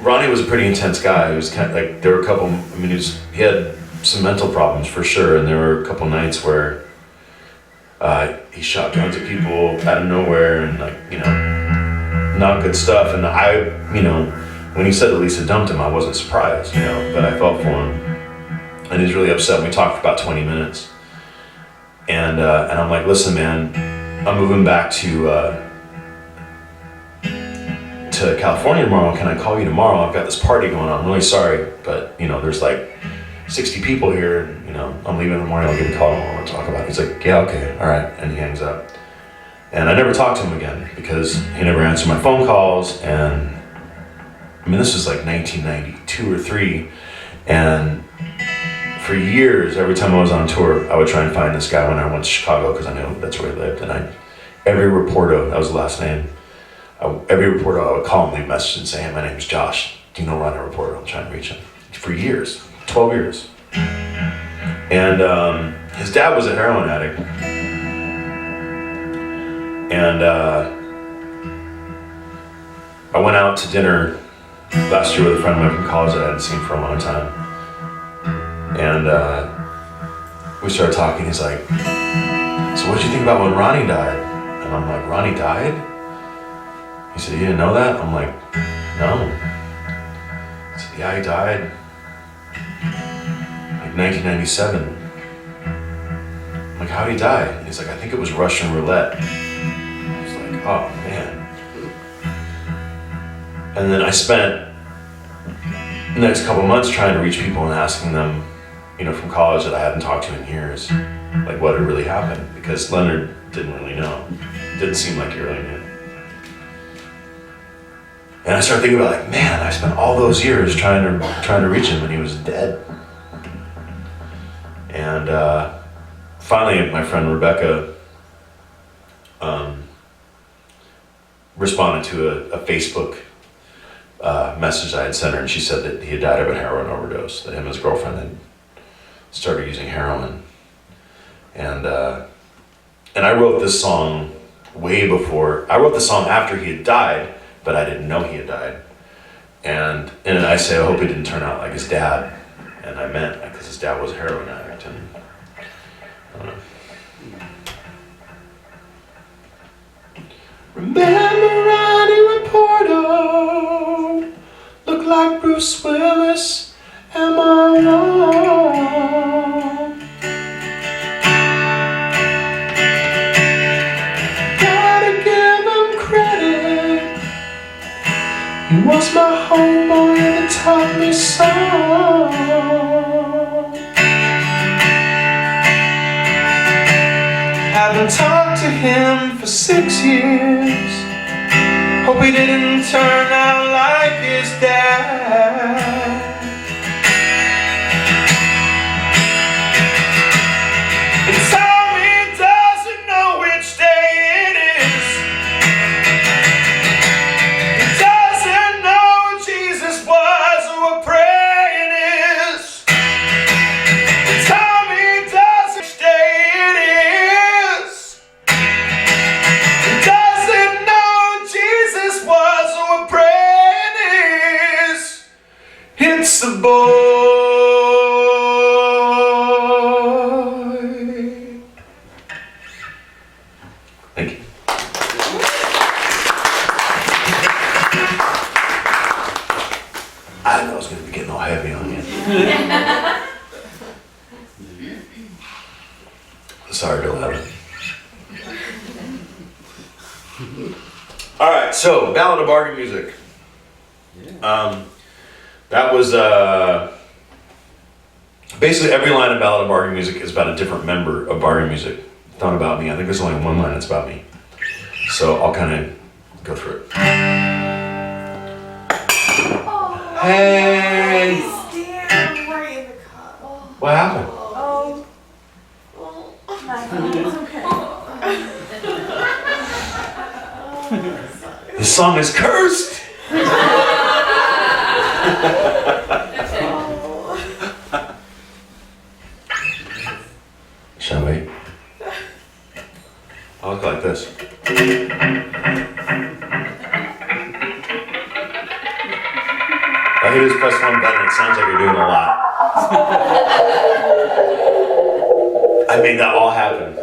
Ronnie was a pretty intense guy. He was kind of like, there were a couple, I mean, he had some mental problems for sure, and there were a couple nights where he shot guns at people out of nowhere, and like, you know, not good stuff. And I, you know, when he said that Lisa dumped him, I wasn't surprised, you know, but I felt for him. And he was really upset. We talked for about 20 minutes. And I'm like, listen, man, I'm moving back to California tomorrow. Can I call you tomorrow? I've got this party going on. I'm really sorry, but you know, there's like 60 people here, and you know, I'm leaving in the morning. I'll give you a call tomorrow and talk about it. He's like, yeah, okay, all right. And he hangs up. And I never talked to him again because he never answered my phone calls. And I mean, this was like 1992 or 3. And for years, every time I was on tour, I would try and find this guy when I went to Chicago because I knew that's where he lived. And every reporter, that was the last name, every reporter I would call and leave a message and say, hey, my name is Josh. Do you know Ronnie Reporter? I'm trying to reach him. For years, 12 years. And his dad was a heroin addict. And I went out to dinner last year with a friend of mine from college that I hadn't seen for a long time. And we started talking. He's like, so what did you think about when Ronnie died? And I'm like, Ronnie died? He said, you didn't know that? I'm like, no. He said, yeah, he died like 1997. I'm like, how'd he die? And he's like, I think it was Russian roulette. I was like, oh man. And then I spent the next couple months trying to reach people and asking them, you know, from college that I hadn't talked to in years, like what had really happened, because Leonard didn't really know. Didn't seem like he really knew. And I started thinking about like, man, I spent all those years trying to reach him when he was dead. And finally, my friend Rebecca responded to a Facebook message I had sent her, and she said that he had died of a heroin overdose, that him and his girlfriend had started using heroin. And I wrote this song way before, I wrote the song after he had died, but I didn't know he had died. And I say, I hope he didn't turn out like his dad. And I meant, because his dad was a heroin addict. And I don't know. Remember Ronnie Reporter, look like Bruce Willis, am I wrong? Gotta give him credit, he was my homeboy that taught me song. Haven't talked to him for 6 years. Hope he didn't turn out like his dad. And Tommy doesn't know which day it is. He doesn't know who Jesus was or what praying is. And Tommy doesn't know which day it is. He doesn't know who Jesus was or what praying is. It's a boy. Thank you. I didn't know I was going to be getting all heavy on you. Sorry, Delilah. All right, so Ballad of Bargain music. That was basically every line of Ballad of Bargain music is about a different member of Bargain music. It's not about me. I think there's only one line that's about me. So I'll kind of go through it. Hey, Damn, right in the cup. what happened? Oh. It's okay. This song is cursed. Shall we? I'll look like this. All I hear is press one button. It sounds like you're doing a lot. I made that all happen.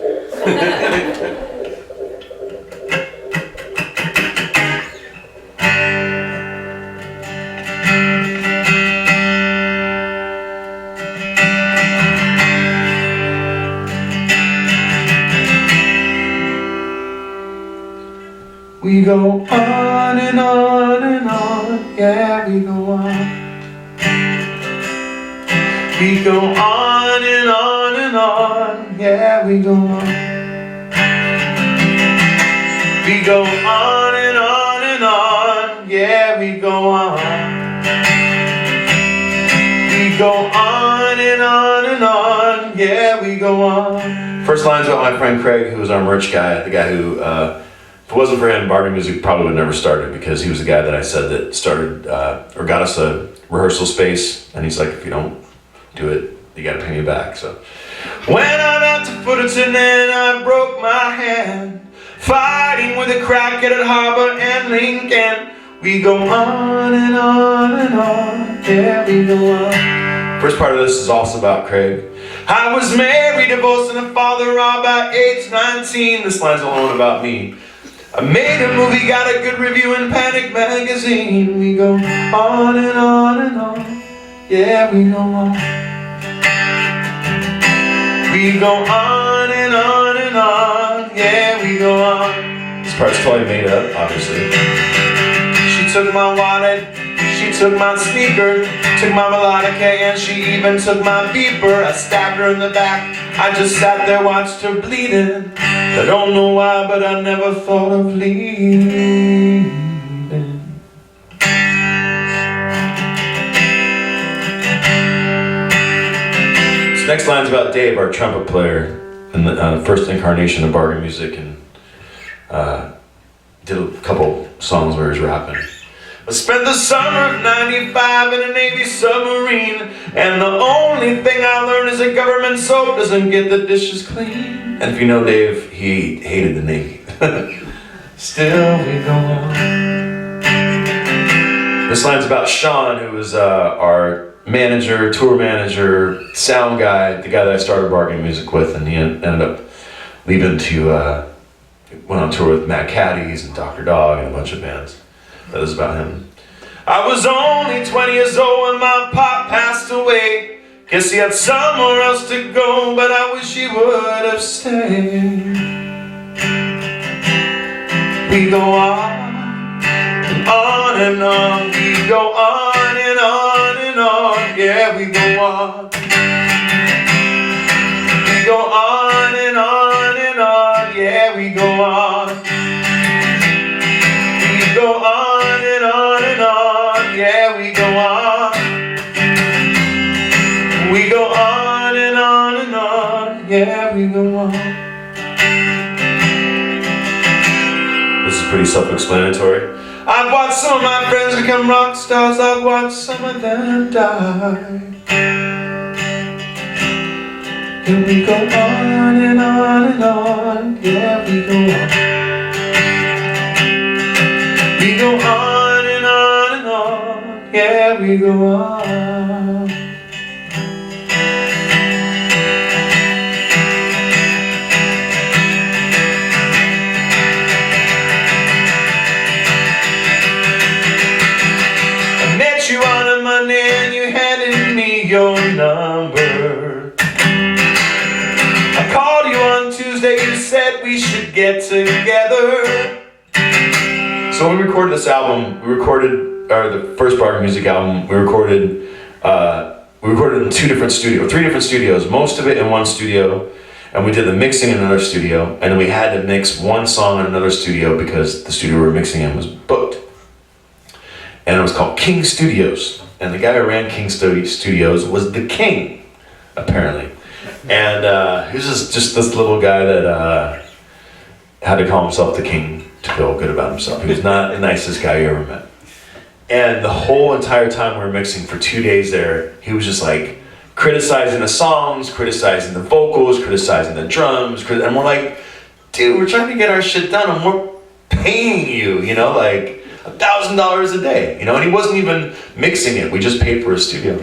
We go on and on and on, yeah, we go on. We go on and on and on, yeah, we go on. We go on and on and on, yeah, we go on. We go on and on and on, yeah, we go on. First line's about my friend Craig, who was our merch guy, the guy who, if it wasn't for him, Bargain Music probably would have never started, because he was the guy that I said that started, or got us a rehearsal space, and he's like, if you don't do it, you gotta pay me back, so. Went out to Fullerton and I broke my hand, fighting with a crackhead at Harbor and Lincoln. We go on and on and on, yeah, we go on. First part of this is also about Craig. I was married, divorced, and a father all by age 19. This line's alone about me. I made a movie, got a good review in Panic Magazine. We go on and on and on, yeah, we go on. We go on and on and on, yeah, we go on. This part's totally made up, obviously. She took my wallet, she took my sneaker, took my melodica, and she even took my beeper. I stabbed her in the back, I just sat there, watched her bleeding. I don't know why, but I never thought of leaving. This next line's about Dave, our trumpet player, and the first incarnation of Bargain Music, and did a couple songs where he was rapping. I spent the summer of '95 in a Navy submarine, and the only thing I learned is that government soap doesn't get the dishes clean. And if you know Dave, he hated the Navy. Still we go on. The This line's about Sean, who was our manager, tour manager, sound guy, the guy that I started Bargain Music with, and he ended up leaving to, went on tour with Matt Caddies and Dr. Dog and a bunch of bands. That was about him. I was only 20 years old when my pop passed away. Guess he had somewhere else to go, but I wish he would have stayed. We go on and on and on. We go on and on and on. Yeah, we go on. We go on and on and on. Yeah, we go on. We go on and on and on. Yeah, we go on. We go on and on and on. Yeah, we go on. This is pretty self-explanatory. I've watched some of my friends become rock stars. I've watched some of them die. And we go on and on and on. Yeah, we go on. We go on and on and on. Yeah, we go on. I met you on a Monday and you handed me your number. I called you on Tuesday, you said we should get together. So when we recorded this album, the first Bargain Music album, we recorded in three different studios, most of it in one studio, and we did the mixing in another studio, and then we had to mix one song in another studio because the studio we were mixing in was booked. And it was called King Studios, and the guy who ran King Studios was the king, apparently. And he was just this little guy that had to call himself the king to feel good about himself. He was not the nicest guy you ever met. And the whole entire time we were mixing for 2 days there, he was just like criticizing the songs, criticizing the vocals, criticizing the drums, and we're like, dude, we're trying to get our shit done and we're paying you, you know, like $1,000 a day, you know, and he wasn't even mixing it. We just paid for his studio.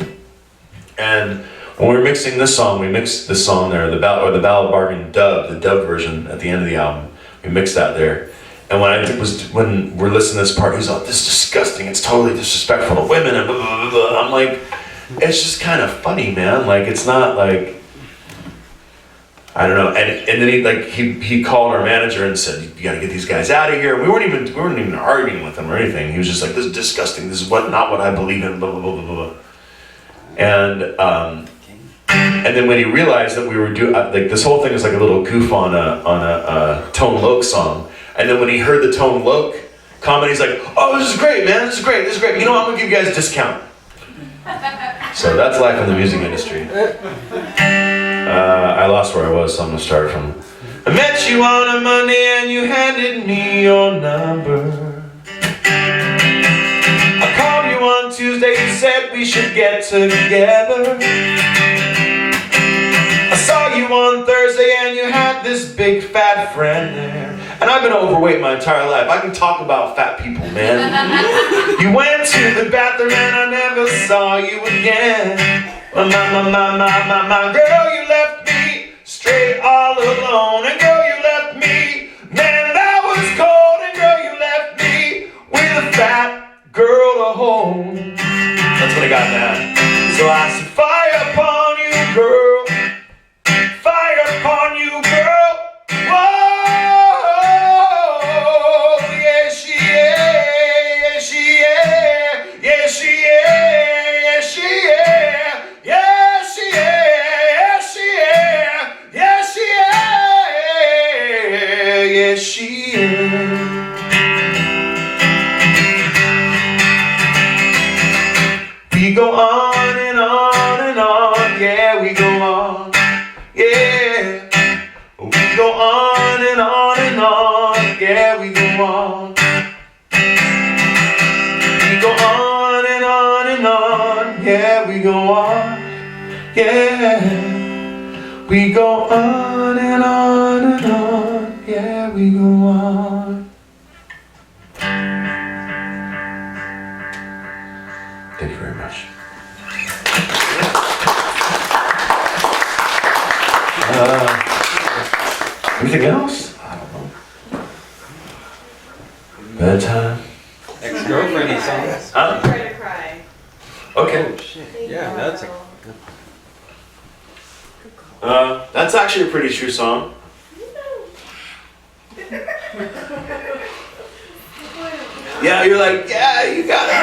And when we were mixing this song, we mixed this song there, the Ballad of Bargain dub, the dub version at the end of the album. We mixed that there. And when we're listening to this part, he's like, this is disgusting, it's totally disrespectful to women, and blah, blah, blah, blah. I'm like, it's just kind of funny, man. Like, it's not like, I don't know. And then he called our manager and said, you gotta get these guys out of here. We weren't even arguing with him or anything. He was just like, this is disgusting, this is not what I believe in, blah, blah, blah, blah, blah. And then when he realized that we were doing, like, this whole thing is like a little goof on a Tone Loc song. And then when he heard the Tone Loc comment, he's like, oh, this is great, man, this is great. You know, I'm gonna give you guys a discount. So that's life in the music industry. I lost where I was, so I'm gonna start from. I met you on a Monday and you handed me your number. I called you on Tuesday, you said we should get together. I saw you on Thursday and you had this big fat friend there. And I've been overweight my entire life. I can talk about fat people, man. You went to the bathroom and I never saw you again. My girl, you left me straight all alone. And girl, you left me, man, that was cold. And girl, you left me with a fat girl to hold. That's when I got that. So I said, fire upon you, girl. Fire upon you, girl. Whoa. We go on and on and on, yeah, we go on, yeah. We go on and on and on, yeah, we go on. We go on and on and on, yeah, we go on, yeah. We go on and on and on, yeah, we go on. else? I don't know. Bedtime? Ex-girlfriend songs. Huh? Try to cry. Okay. Oh shit. Yeah, that's a That's actually a pretty true song. Yeah, you're like, yeah, you got it.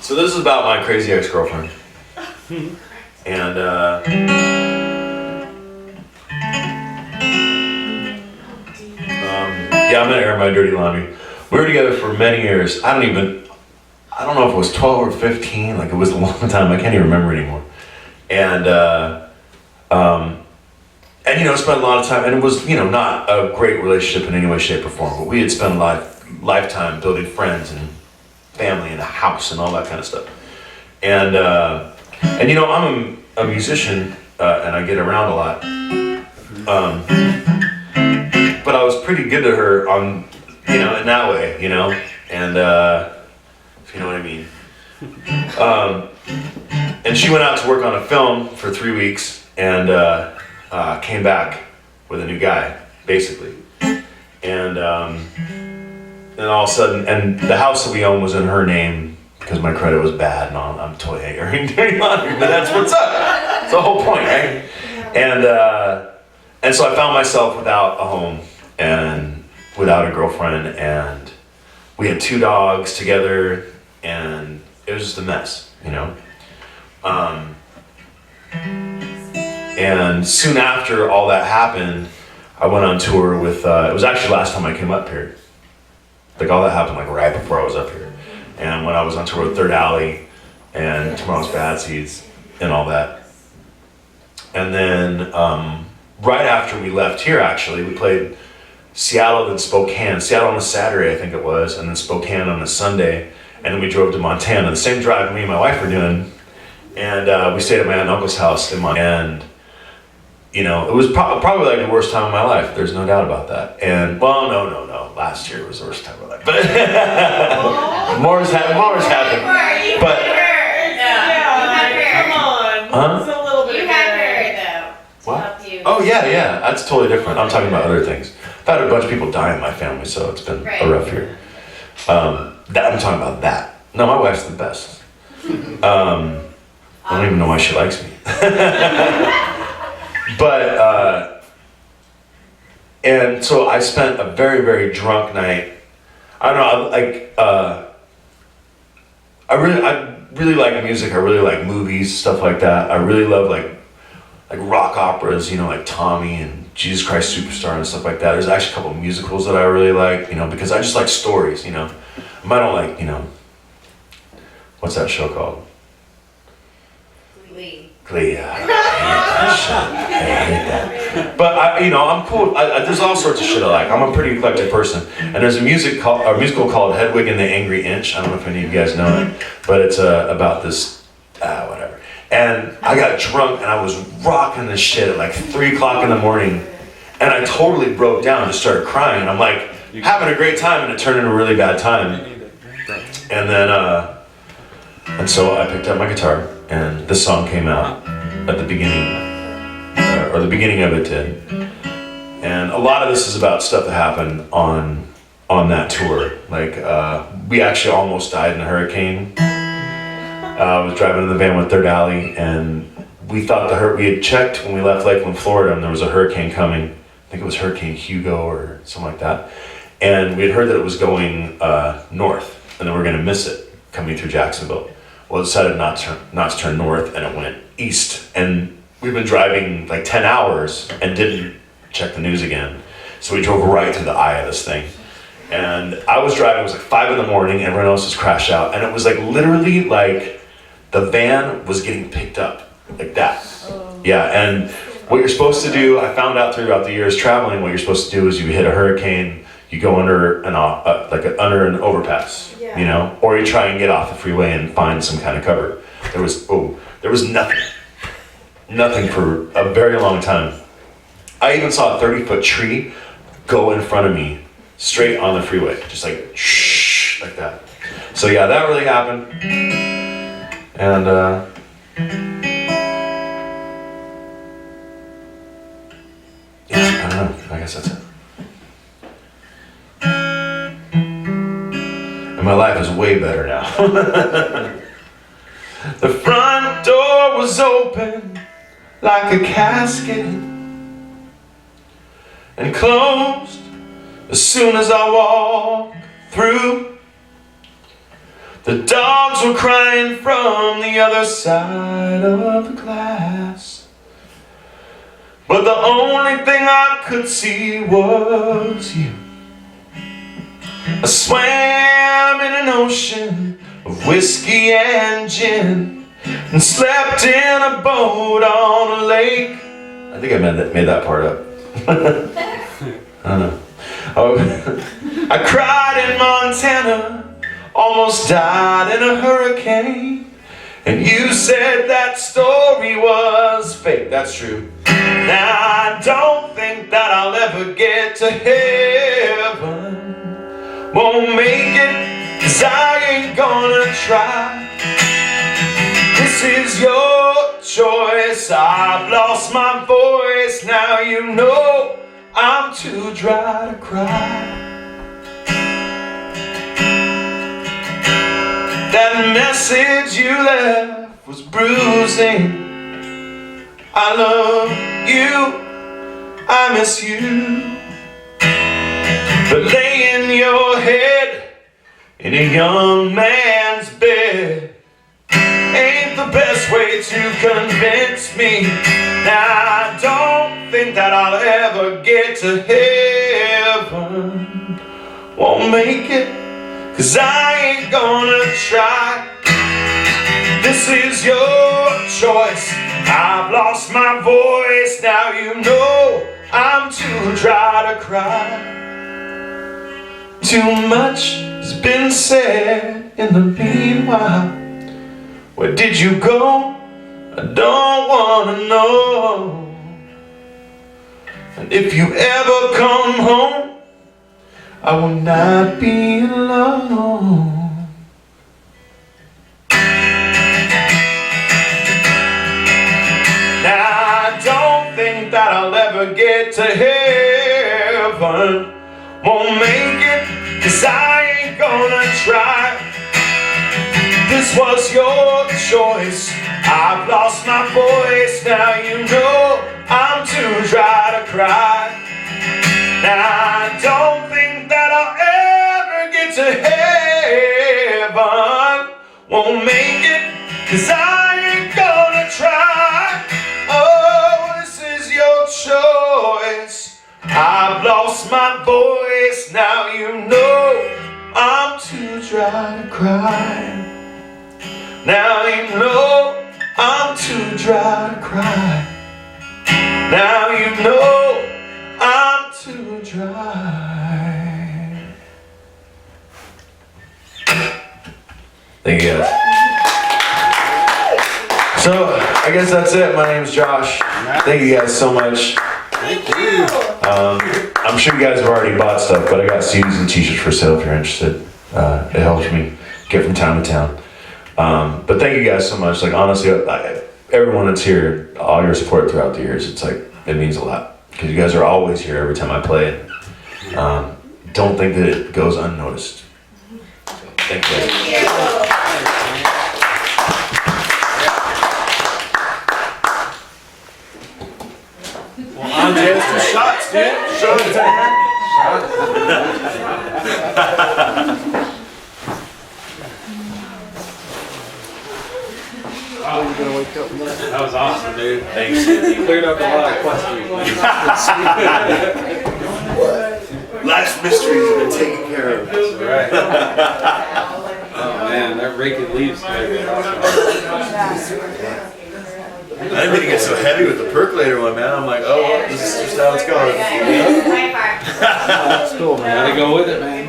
So this is about my crazy ex-girlfriend. And yeah, I'm gonna air my dirty laundry. We were together for many years. I don't know if it was 12 or 15, like it was a long time, I can't even remember anymore. And you know, spent a lot of time, and it was, you know, not a great relationship in any way, shape, or form, but we had spent a lifetime building friends and family and a house and all that kind of stuff. And you know, I'm a musician, and I get around a lot. But I was pretty good to her on, you know, in that way, you know, and if you know what I mean. And she went out to work on a film for 3 weeks and came back with a new guy, basically. And all of a sudden, and the house that we own was in her name because my credit was bad, and I'm totally airing dirty laundry, but that's what's up. That's the whole point, right? And so I found myself without a home and without a girlfriend, and we had 2 dogs together, and it was just a mess, you know? And soon after all that happened, I went on tour with, it was actually the last time I came up here. Like all that happened like right before I was up here. And when I was on tour with Third Alley and Tomorrow's Bad Seeds and all that. And then right after we left here, actually, we played Seattle, then Spokane. Seattle on a Saturday, I think it was, and then Spokane on a Sunday. And then we drove to Montana. The same drive me and my wife were doing. And we stayed at my aunt and uncle's house in Montana. And, you know, it was probably like the worst time of my life. There's no doubt about that. And, well, no. Last year was the worst time of my life. But more has happened. But, Come on. huh? It's a little bit You of had a- her though. To What? help you. Oh, yeah, that's totally different. I'm talking about other things. I've had a bunch of people die in my family, so it's been a rough year. I'm talking about that. No, my wife's the best. I don't even know why she likes me. But, and so I spent a very, very drunk night. I don't know, I really like music. I really like movies, stuff like that. I really love like rock operas, you know, like Tommy and Jesus Christ Superstar and stuff like that. There's actually a couple of musicals that I really like, you know, because I just like stories, you know. I don't like, you know, what's that show called? Glee, yeah. I hate that. But I'm cool. There's all sorts of shit I like. I'm a pretty eclectic person. And there's a musical called Hedwig and the Angry Inch. I don't know if any of you guys know it, but it's about this, whatever. And I got drunk and I was rocking this shit at like 3 o'clock in the morning, and I totally broke down and just started crying. And I'm like having a great time, and it turned into a really bad time. And then, and so I picked up my guitar, and this song came out at the beginning, or the beginning of it did. And a lot of this is about stuff that happened on that tour. Like, we actually almost died in a hurricane. I was driving in the van with Third Alley, and we thought we had checked when we left Lakeland, Florida, and there was a hurricane coming. I think it was Hurricane Hugo or something like that. And we had heard that it was going north, and then we were gonna miss it coming through Jacksonville. Well, it decided not to turn north, and it went east. And we've been driving like 10 hours and didn't check the news again. So we drove right through the eye of this thing. And I was driving, it was like 5 in the morning, everyone else was crashed out. And it was like literally like the van was getting picked up like that. Yeah, and what you're supposed to do, I found out throughout the years traveling, what you're supposed to do is you hit a hurricane, you go under an overpass, you know, or you try and get off the freeway and find some kind of cover. There was nothing for a very long time. I even saw a 30-foot tree go in front of me, straight on the freeway, just like shh, like that. So yeah, that really happened. And yeah, I don't know. I guess that's it. And my life is way better now. The front door was open like a casket and closed as soon as I walked through. The dogs were crying from the other side of the glass, but the only thing I could see was you. I swam in an ocean of whiskey and gin and slept in a boat on a lake. I think I made that part up. I don't know. Oh, I cried in Montana, almost died in a hurricane, and you said that story was fake. That's true. Now I don't think that I'll ever get to heaven. Won't make it, 'cause I ain't gonna try. This is your choice. I've lost my voice. Now you know I'm too dry to cry. That message you left was bruising. I love you, I miss you. But laying your head in a young man's bed ain't the best way to convince me. Now I don't think that I'll ever get to heaven. Won't make it, 'cause I ain't gonna try. This is your choice. I've lost my voice. Now you know I'm too dry to cry. Too much has been said in the meanwhile. Where did you go? I don't wanna know. And if you ever come home, I will not be alone. Now I don't think that I'll ever get to heaven. Won't make it, 'cause I ain't gonna try. This was your choice. I've lost my voice. Now you know I'm too dry to cry. Now I don't think that I'll ever get to heaven. Won't make it, 'cause I ain't gonna try. Oh, this is your choice. I've lost my voice. Now you know I'm too dry to cry. Now you know I'm too dry to cry. Now you know I'm too dry. Thank you guys. So, I guess that's it. My name's Josh. Thank you guys so much. Thank you. I'm sure you guys have already bought stuff, but I got CDs and t-shirts for sale if you're interested. It helps me get from town to town. But thank you guys so much. Like, honestly, everyone that's here, all your support throughout the years, it's like, it means a lot. Because you guys are always here every time I play. Don't think that it goes unnoticed. Thank you. Andre's 2 shots, dude. Shots. Oh, you're gonna wake up next. That was awesome, dude. Thanks, Andy. Cleared up a lot of questions. Life's mysteries have been taken care of. That's right. Oh man, they're raking leaves today. I didn't mean to get so heavy with the percolator one, man. I'm like, oh, well, this is just how it's going. That's cool, man. Gotta go with it, man.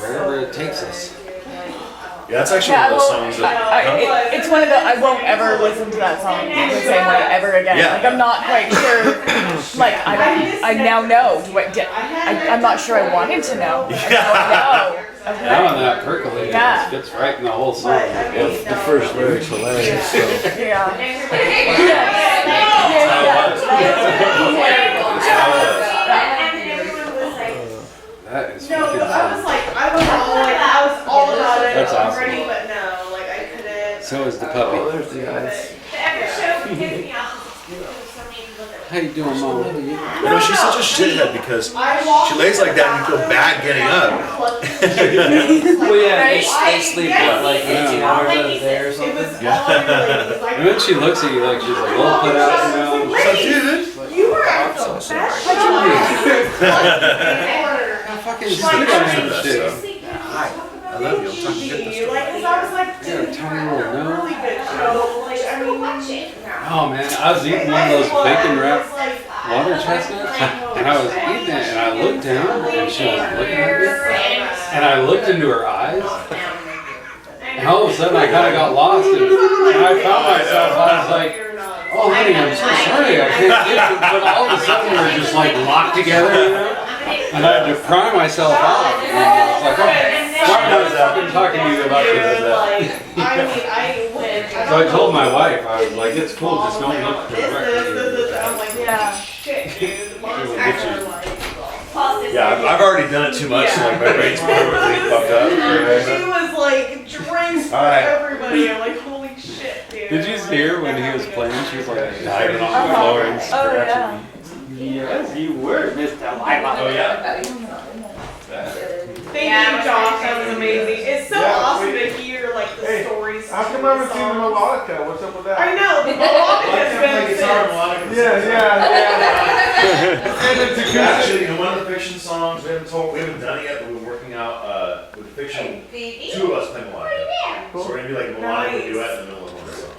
Wherever it takes us. Yeah, that's actually one of those songs that. It's one of the, I won't ever listen to that song the same way ever again. Yeah. Like, I'm not quite sure, like, I now know, I'm not sure I wanted to know. I now know. Now on that percolator, Yeah. it fits right in the whole song. But I mean, The first lyric's hilarious, so. Yeah. And everyone was like, That is no, fucking I was like, I was all about it That's awesome. already, but no, like I couldn't. So is the Oh, puppy. there's the eyes. every show gives me off. There were so many people that How you doing, Mom? You know, she's such a shithead because she lays like that and you feel bad getting up. Well, yeah, they sleep Yes. like 18 hours out of the day or It something. was all really like. And then she looks at you like she's a little put out, you know. So, dude, You were at the best show. How fucking She's stupid good I am at shit. that hi, I love you. I'm trying to get this. Like, 'cause I was like, You got a tiny little nose. really good show. Like, I mean, watch it. Oh man, I was eating one of those bacon wrapped water chestnuts, and I was eating it, and I looked down, and she was looking at me, and I looked into her eyes, and all of a sudden I kind of got lost, and I found myself, I was like, oh honey, I'm so sorry, I can't get you, but all of a sudden we were just like locked together, you know, and I had to pry myself out, and I was like, oh, why am I fucking talking to you about this? I went. So I told my wife, I was like, it's cool, just don't look This, directly. I'm like, Yeah. shit, dude. Mom's It will get actually you. like. Yeah, I've already done it too much, so like my brain's perfectly fucked up. She was like drinks for All right. everybody. I'm like, holy shit, dude. Did you hear when he was playing? She was like diving off the floor and scratching. Yes, you were, Miss Delilah. Oh, yeah? Thank you, Josh. That was amazing. It's so awesome to hear like the stories. How come to I the haven't seen the songs. melodica? What's up with that? I know the melodic has been since. Yeah. Actually, in one of the fiction songs, we haven't done it yet, but we're working out with fiction. Phoebe? Two of us play melodic. There. So we're gonna be like melodic Nice. duet in the middle